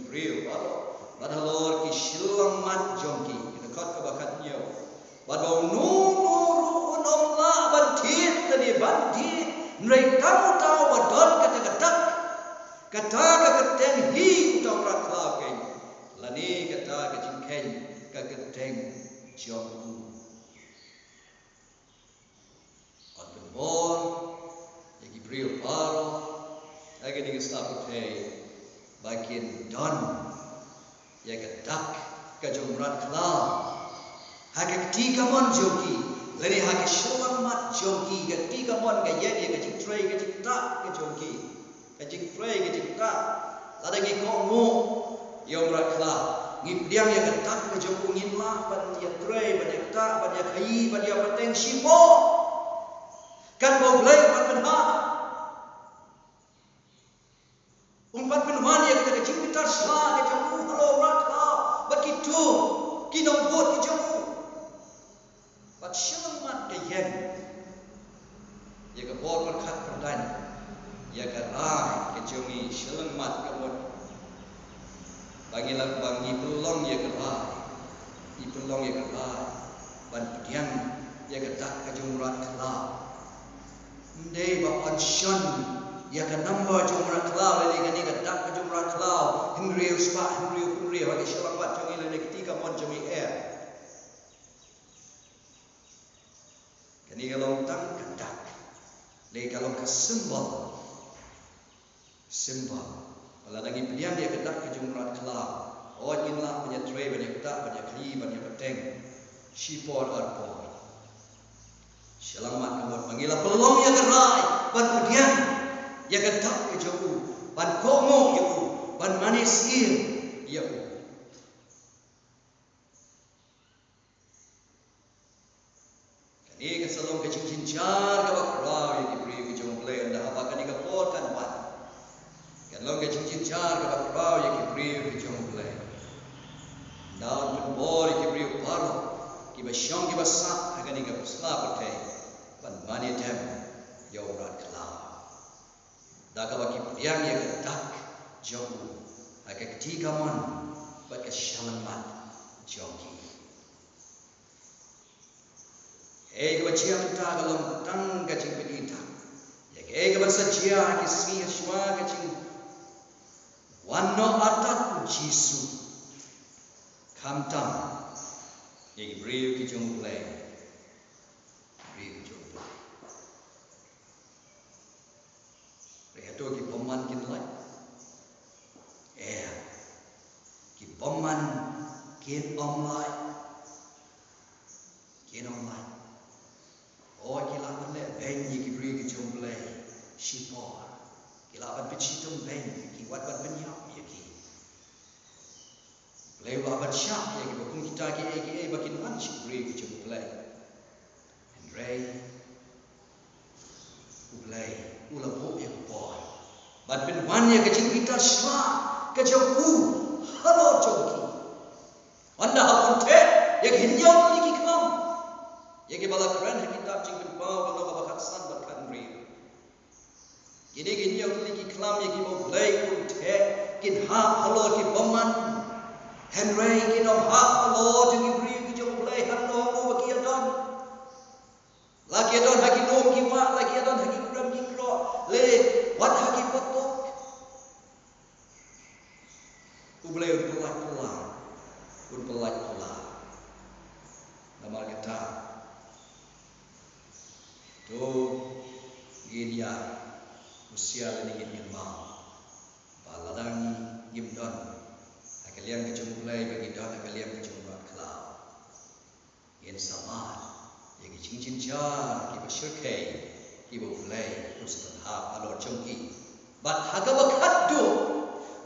brio balo bad halo kishon mat jongki dekat ke bakatnya bad nu la bantit tadi bantit mereka tahu badon kata keteng hi utang rakla ke lani kata kejingken keteng jong on bor yagi brio paro lagi ni stop te bagian don ya kedak ke jong rakla hak tiga mon joki lani hak sholam mat joki ketika mon ga ye ga jing tray ga jing tak ga joki ga jing tray ga jing tak lada gi ko mo yom rakla ngi diang ya ketak ga jong ngin la ban ya tray ban ya tak ban ya khai ban ya pateng sipo kan bo blai ban ha umpat penman ya ga jing pitar sla ga jong halo rakla bakitu kinong bot ki jong bat sholam mat ga yen ya ke bor berkat perdan ya ke rai ke jongi sheleng mat ke bor bangilah bangi pelong ya ke rai i pelong ya ke rai ban pedian ya ke tak ke jumrat kala ndai ba pension ya ke number jumrat kala le ni ke tak ke jumrat kala hingri uspa hingri bagi sheleng mat jongi le ketika mon jongi kini kalau tang kedak le kalau ke simbol kalau lagi pilihan dia kedak ke jumrat kelab oh inlah punya tray banyak tak banyak kli banyak peteng sipor arpor selamat kamu panggillah pelong ya kerai ban pedian ya kedak ke jauh ban komo ya ban manis ya ini kesalong ke cincin jar ke bakrau yang diberi ke jom play anda apa kan dikaporkan ban kalau ke cincin jar ke bakrau yang diberi ke jom play daun penbor yang diberi paru ki basyong ki basak akan dikapsla petai ban mani dem yaurat kelau dah ka baki piang yang kedak jauh agak ketiga mon bak syalamat jongki ke bacia kita dalam tang kacing penita ya ke bersaja kismi aswa kacing wano atat jisu kamtam ya beriu ki jumplai rehato ki peman kin lai ki peman kin online oh kilaban le ben ki beri ki jumplai sipor kilaban pecitum ben ki wat ban penyap ya ki lewa ban syak ya ki bakun kita ki bakin man si beri ki jumplai Andrei ulai ula bo ya por Ban pen wan ya ke jing kita shla ke jong u halo jong ki. Anda hapun te ya ke hinyau kali ki kam. Ya ke bala keren kita jing pen bau bala bala khatsan bat kan ri. Kini hinyau kali ki klam ya ki mau blai pun te kin ha halo ki boman. Henry kin om ha halo jong ki bri ki jong blai halo mo baki adon. Lagi adon haki nom ki wa lagi adon haki kuram ki kro le wat haki potok. Ublay un pelak. Nama kita tu ginia usia lagi gimau. Baladang gimdon. Akalian kecumulai bagi don akalian kecumulat kelau. Yen sama. Yang cincin jar kita syirkai kita ublay ustan hab alor jongki. Bat haga bakaddu.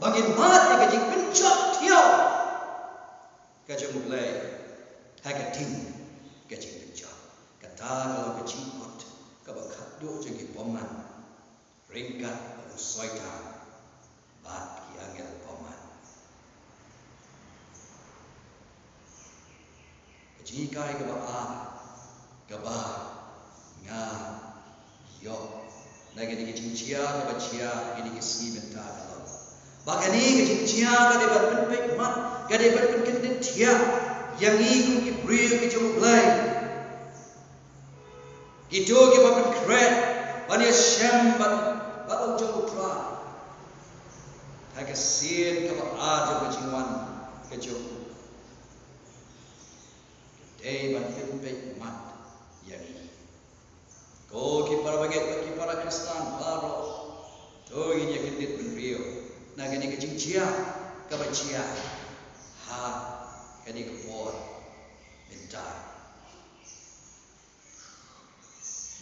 Bangin mat yang kajing pencot tiaw. Kajing mulai. Haga ting. Kajing pencot. Kata kalau kajing kot. Kabakat do jengki poman. Ringkat usoitan. Bat ki angel poman. Kajing kai kabaa. Kabaa. Nga. Yok. Nagi ni kajing cia kabacia. Ini kesi bentar kalau. Bahkan ini kecil cia kadang berpek mat, kadang berpek cia, yang ini kita beri kecil mulai. Itu kita berkeret, banyak syam baru jauh tera. Hanya sin kalau ada kejiwan kecil. Kadang berpek mat yang ini. Kau kita bagi para Kristen baru, tu ini yang kita beri. Nah, kini kecing cia, kabacia, ha, kini kepor, minta.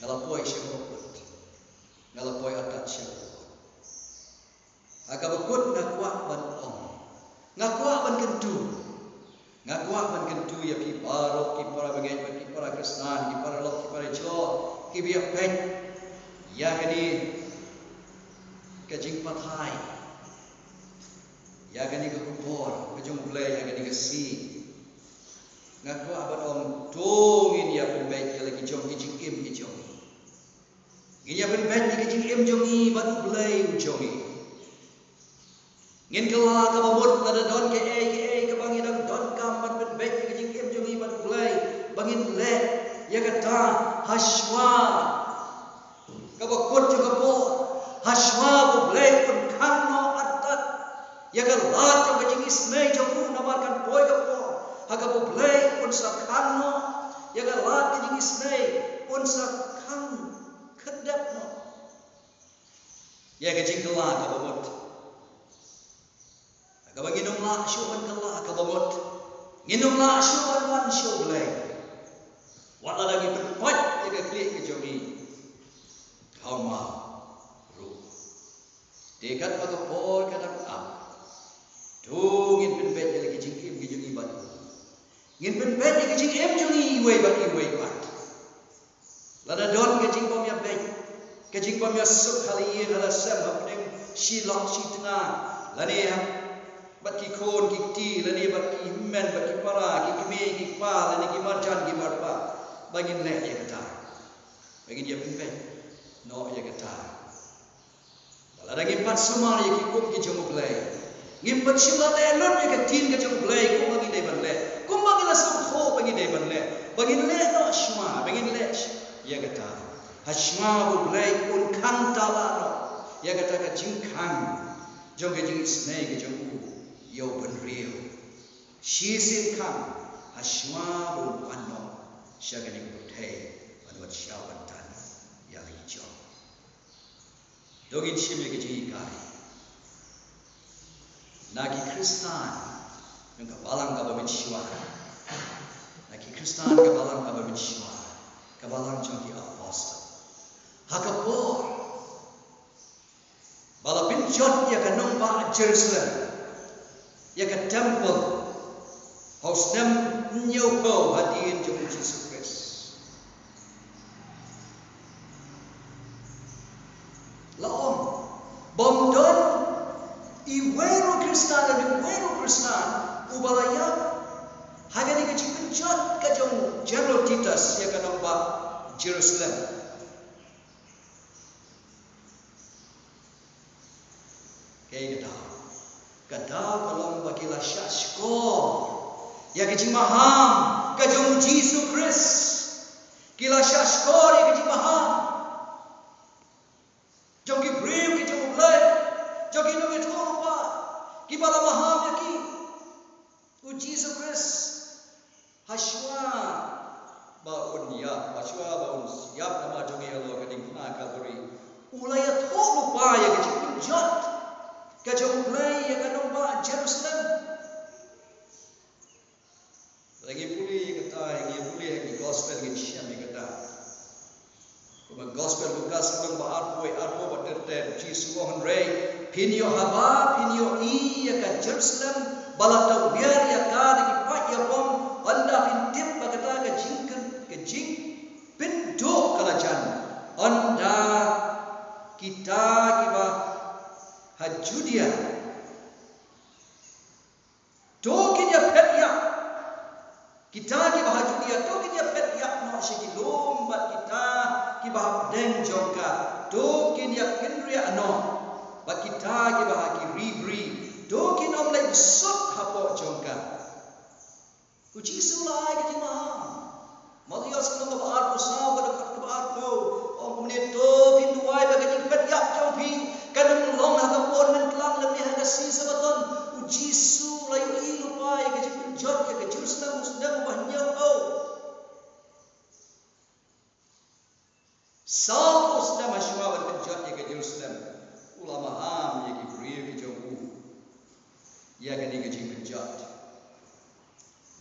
Ngalapoi syekut, ngalapoi atat syekut. Agak bekut ngakuak ban om, ngakuak ban kentu ya pi barok, ki para bagai, ki para Kristen, ki para lok, ki para Jawa, ki biak pek, ya kini kecing patai. Ya gani ke kupor, ke jom mulai ya gani ke si. Ngaku abad om tungin ya penbaik ya lagi jom kijing im kijong. Ngin ya penbaik ya kijing im jongi bat mulai jongi. Ngin kelah ke babut nada don ke bangi dan don kam bat penbaik ya kijing im jongi bat mulai bangin le ya kata haswa. Kabakut juga po haswa mulai pun kano atat. Ya kan lat yang kecing ismei jauh namarkan boy kapo, haga bublay pun sakano, ya kan lat kecing ismei pun sakang kedap no. Ya kecing kelah kabamut, haga banginum lah syuman kelah kabamut, nginum lah syuman wan syublay, wala lagi berpat ya keklik kejomi, kau mau ruh, dekat pagapor kadang up. Tu ngin penbet lagi jingkim gijungi bat. Ngin penbet lagi jingkim jungi iway bat. Lada don gijing pom ya bet. Gijing pom ya suk kali ye hala sem hapeng silok si tengah. Lani bat ki kon ki ti lani bat ki men bat ki para ki keme ki pa lani ki marjan ki marpa. Bangin le ya kata. Bangin dia penbet. No ya kata. Lada ngimpat sumar ya ki kum ki jomu play. Ngimpat syulat elon ya ketin ke jauh belai ku bagi deban le, ku bagi langsung kho bagi deban le, bagi le no shma, bagi le ya kata, hashma bu belai pun kantala no, ya kata ke jingkang, jauh ke jing snai ke jauh yo benriu, shisin kang, hashma bu ano, syagani putih, anwat syawatan, ya hijau, dogin shim ke jikai. Nagi Kristen yang kabalang kabamin syuah. Nagi Kristen kabalang kabamin syuah. Kabalang jangki apostle. Hakapor. Bala pinjot ya ka numpa Jerusalem. Ya ka temple. Haus nem nyopo hadiin jong Jesus Christ. Laom. Bomdon iwero Kristan dan iwero Kristan ubalaya hagani ka penjat ka jong General Titus ya ka ba Jerusalem. Kaya kata kalau bagi la syashkor ya ka maham ka jong Jesus Christ kila syashkor ya ka maham jong ki brew ki jong blay jong ki no pa ki bala maham ya ki u Jesus Christ hashwa ba unya hashwa ba un siap nama jong ya lo ka ding na Calvary ulaya thok pa ya ka jot ka jong blay ya ka no ba Jerusalem lagi puli kata lagi puli lagi gospel lagi siam kata kuma gospel Lukas bang ba arpo ba terte Jesus won rei pinyo haba pinyo I ya ka Jerusalem balata biar ya ka lagi pat ya bom anda pintip ba kata ka jingkan ka jing pintu kala jan anda kita kiba hajudia to kinya petya kita ki bahaju dia to ki dia pet yak no shiki lomba kita ki bah den joka to ki dia kinria no ba kita ki bah ki ribri to ki nom lai sok hapo joka uji sulai ki ma malios no ba ar pusaw ka dekat ka ar ko om kumne to pin duai ba ki pet yak jong pi kan long ha ka pon men klang le ni ha ka si sabaton uji sulai I lupai ka ji jot ka Jerusalem sedang banyak Saul sedang masyarakat penjat ke Jerusalem ulama ham ya ki beriu ki jauh ya kan ni ke penjat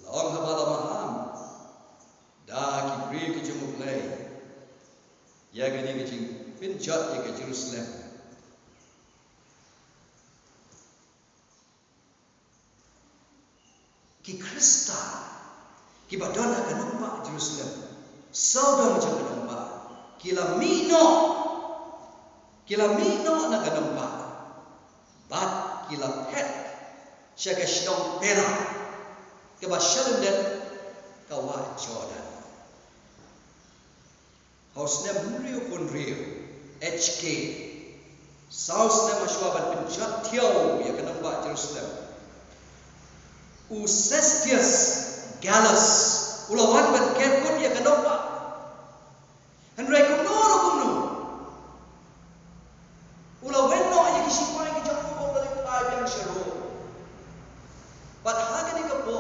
long habala maham dah ki beriu ki jauh play ya kan ni ke penjat ke Jerusalem ki Krista ki badon akan nampak Jerusalem saudara macam nampak kila mino nak nampak bat kila pet syaka syong pera ke basyalem dan kawa Jordan hausnya muriu pun riu HK sausnya masyarakat penjat tiaw ya kan nampak Jerusalem Usestius Gallus ulawan ban kerkut ya kanompa henry kumno ulawen no ya kisipai ki jamu ko balik ay yang syaro but haga ni kapo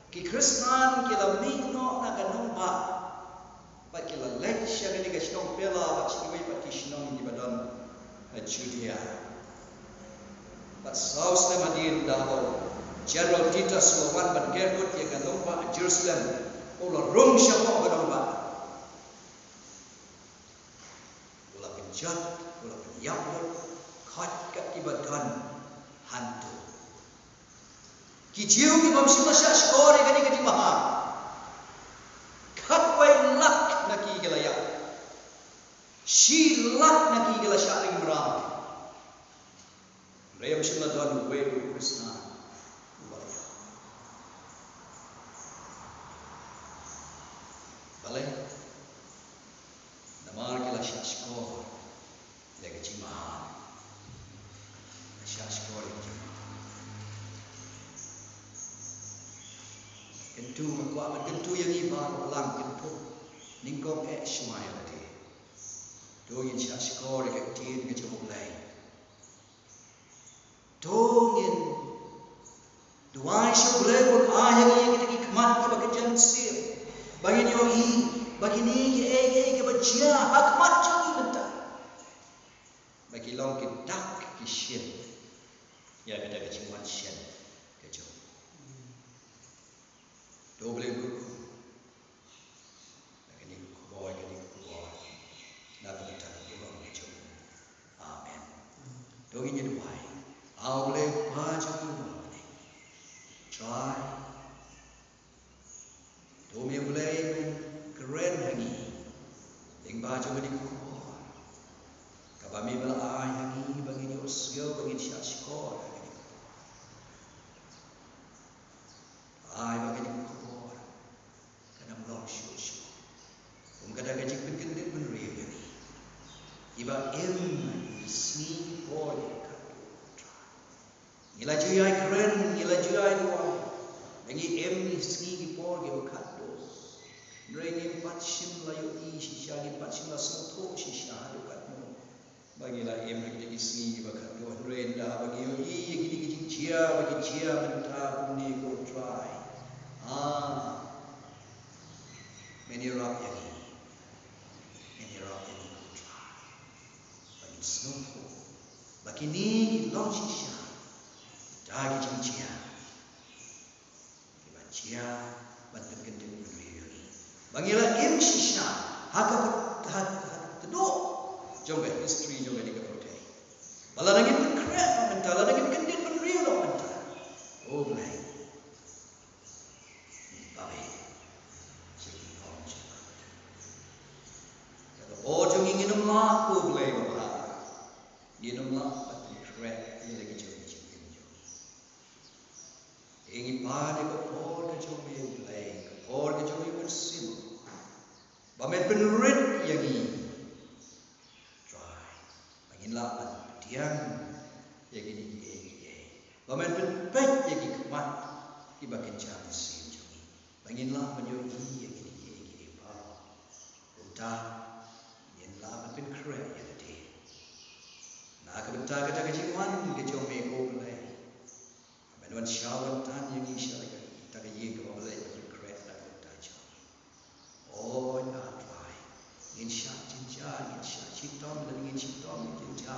ki Kristan kila mino na kanompa pa kila let siya ni ka shnong pela pa sikway pa kishnong di badan Judea but saus na madin daho General Titus lawan ban kerkut ya kan lomba Jerusalem ulah rum siapa kan lomba ulah penjat ulah penyabut kat kat ibadan hantu kijiu ki bamsi masya skor kan ikati maha kat wai lak naki gelaya shi lak naki gela syaring beram rayam shimla dan wai Krishna Balai, nama kita syashkor, lega cimah, syashkor itu. Kentu aku amat kentu yang ibar ulang kentu, ningkong semaya lagi. Dongin syashkor lega tin kecemuk lain. Dongin dua syukur pun ayah kita kikmat kita kerjaan sir. Bagi ni ke baca hakmat jangi bentar. Bagi long ke dak ke syen. Ya kata ke cimuan syen ke jauh. Doble buku. Bagi ni kuboy. Nak kita pulang ke jauh. Amen. Doginya duai. Boleh baca pulang. Try. Domi boleh keren hangi. Yang baca beri kubur. Kabami bela ay hangi siyo bagi siya skor. Ay bagi kubur. Kadang long show. Kadang gaji pendek penriya ni. Iba sni boy. Nila juyai keren, nila juyai dua. Lagi ni sni boy berkado. Nrengi patsim layu shisha di patsim la soto shisha dekat mu. Bagilah lagi sni berkado. Nrenda bagi gini cia bagi cia mentah ni go try. Menirap yang ini. Snowfall. Bagi ni long shisha, dah kita cia, kita cia, bantu kita berdiri. Bagilah shisha, hak terdok. Jomba history jomba di kapotai. Malah lagi berkerak mentah, malah lagi kita berdiri mentah. Oh boleh. Babe, jadi orang cakap. Kalau orang ingin nak, oh boleh bapak. Dia nampak pati kerek dia lagi jauh. Ingin pada kepor ke jauh yang lain, kepor ke jauh yang bersin. Bamen penurit yang ini, try. Bangin lapan tiang yang ini. Bamen penpek yang ini kemat, ibakin jangan sin jauh. Bangin lapan yang ini baru. Udah yang lapan pen kerek yang Kebentar kita kejiwan ke jombe ko boleh. Menuan syawat tan yang isya lagi kita ke ye ko boleh berkret dan bertajam. Oh na try. Insya citom dan citom jinja.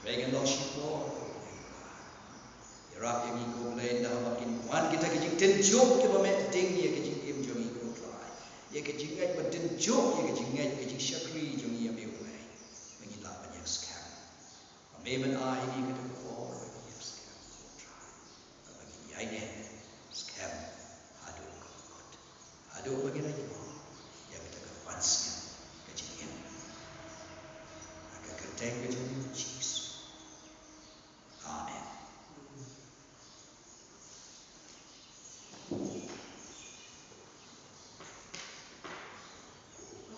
Regen lo sipo. Irap yang ko boleh dah makin wan kita ke tenjuk ke bamet ding ye ke jing jom ko try. Ye ke jingai bertenjuk ye ke jingai ke jing syakri jom ye be boleh. Mengilah banyak sekali. Memang ini kita kepor bagi scam, bagi ini scam, aduh bagi lagi yang kita kepansnya kejadian, agak keteng kejadian cheese. Amen.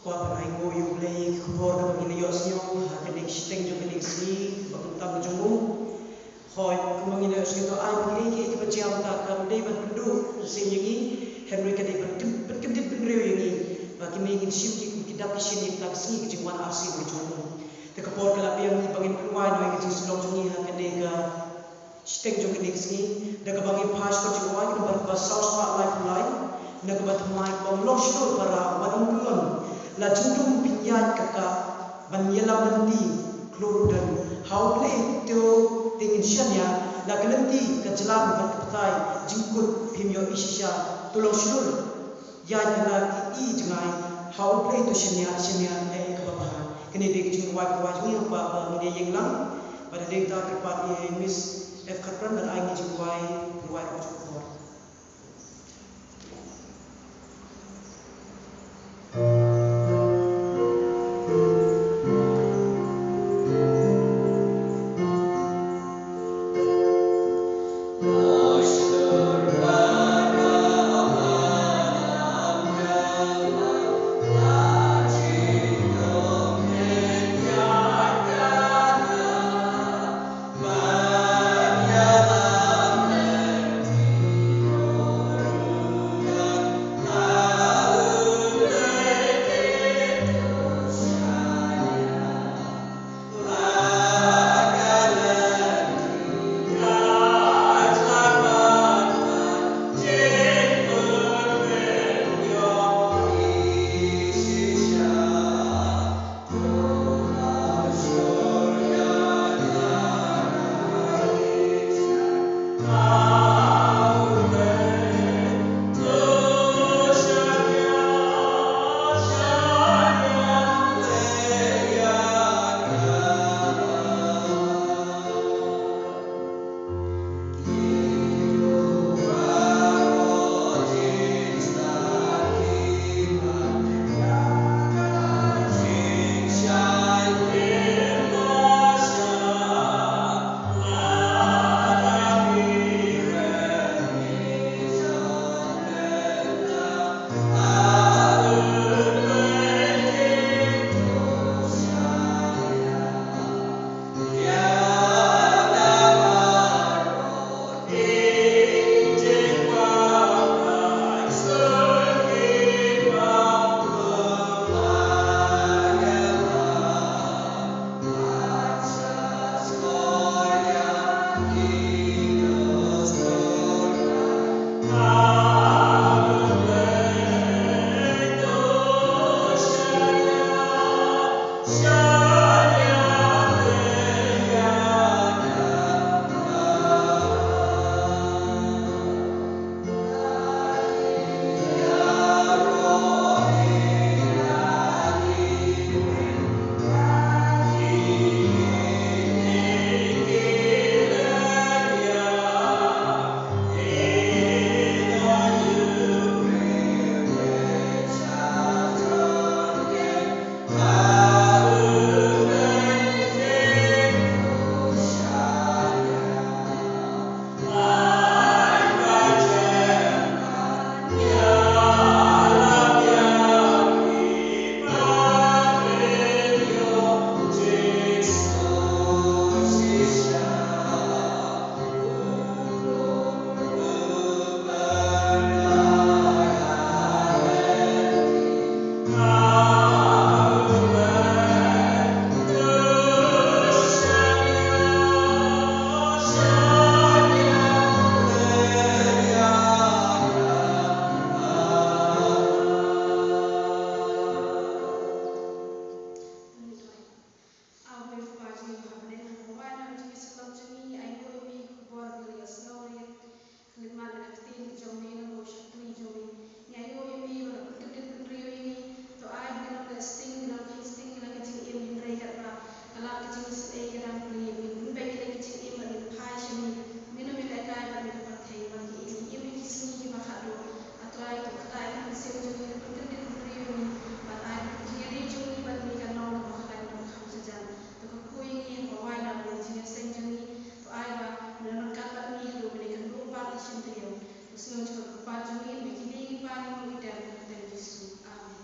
Kuat berai ngoyu play kepor bagi liosnya, hakenik steng juga nik sini, bakutang jemu. Hoi kumangina sekitar ai bagi kita berjam tak kamdei berpendu senyengi Henry kadai berkedit beriu ini bagi mengin siuki kita pisini tak sini kejuan asli berjemu. Tekapor kelap yang bangin keluar dua kecil selong sungi hakedai ke steng juga nik sini. Dekat bangin pas kejuan kita berbasau spotlight mulai. Nak bertemai banglo syur para wadungkuan. La jundum pinyat kakak banyela mandi klur dan haule itu dengan syanya la kelenti kejelam berketai jingkut pimyo isya tolong syur ya la ki jengai haule itu syanya kebabahan kini dik jing wa ni apa ni yang lang pada dik tak kepat miss F katran dan ai jing wa luar ko jing habne wa na jing salam jing ai ko mi bor bi ya snori liman na tin jomi na bo shakli jomi ngai yo mi wa kutin riyo ni to ai bi na testing na testing na jing im in rei ka ba ala jing se ai ram pri min ba ki jing im na phai shini min mi la kai ba mi ba thei ba ki im mi kisni ki ba khado atrai to kai ni se jomi na kutin riyo ni ba ai jing ri jomi ba mi ka no ba khai to kham se jan to ko kui ni ba wai na bo jing se jomi to ai ba na ka ba ni do mi kan do ba ti shin triyo so to ba jomi mi ki ni ba ni mo ita ta Yesu amen.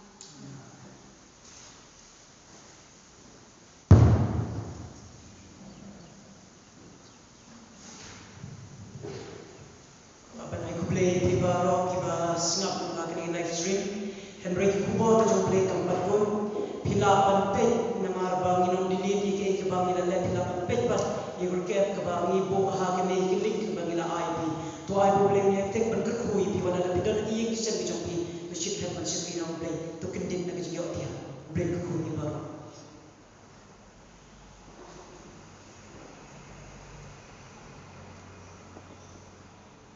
Aban ay play tiba rock tiba snap na kini live stream. Henry kubo to play tempat ko. Pila panpe na marbang inong diniti kay kabang ila le pila panpe pas igul kep kabang ibo ha kini kilik kabang ila IP. To ay play ni tek ban kerkui pi wana la bidon iik sen bi jompi. To ship heaven ship inong play to kendin na gijyo tiya.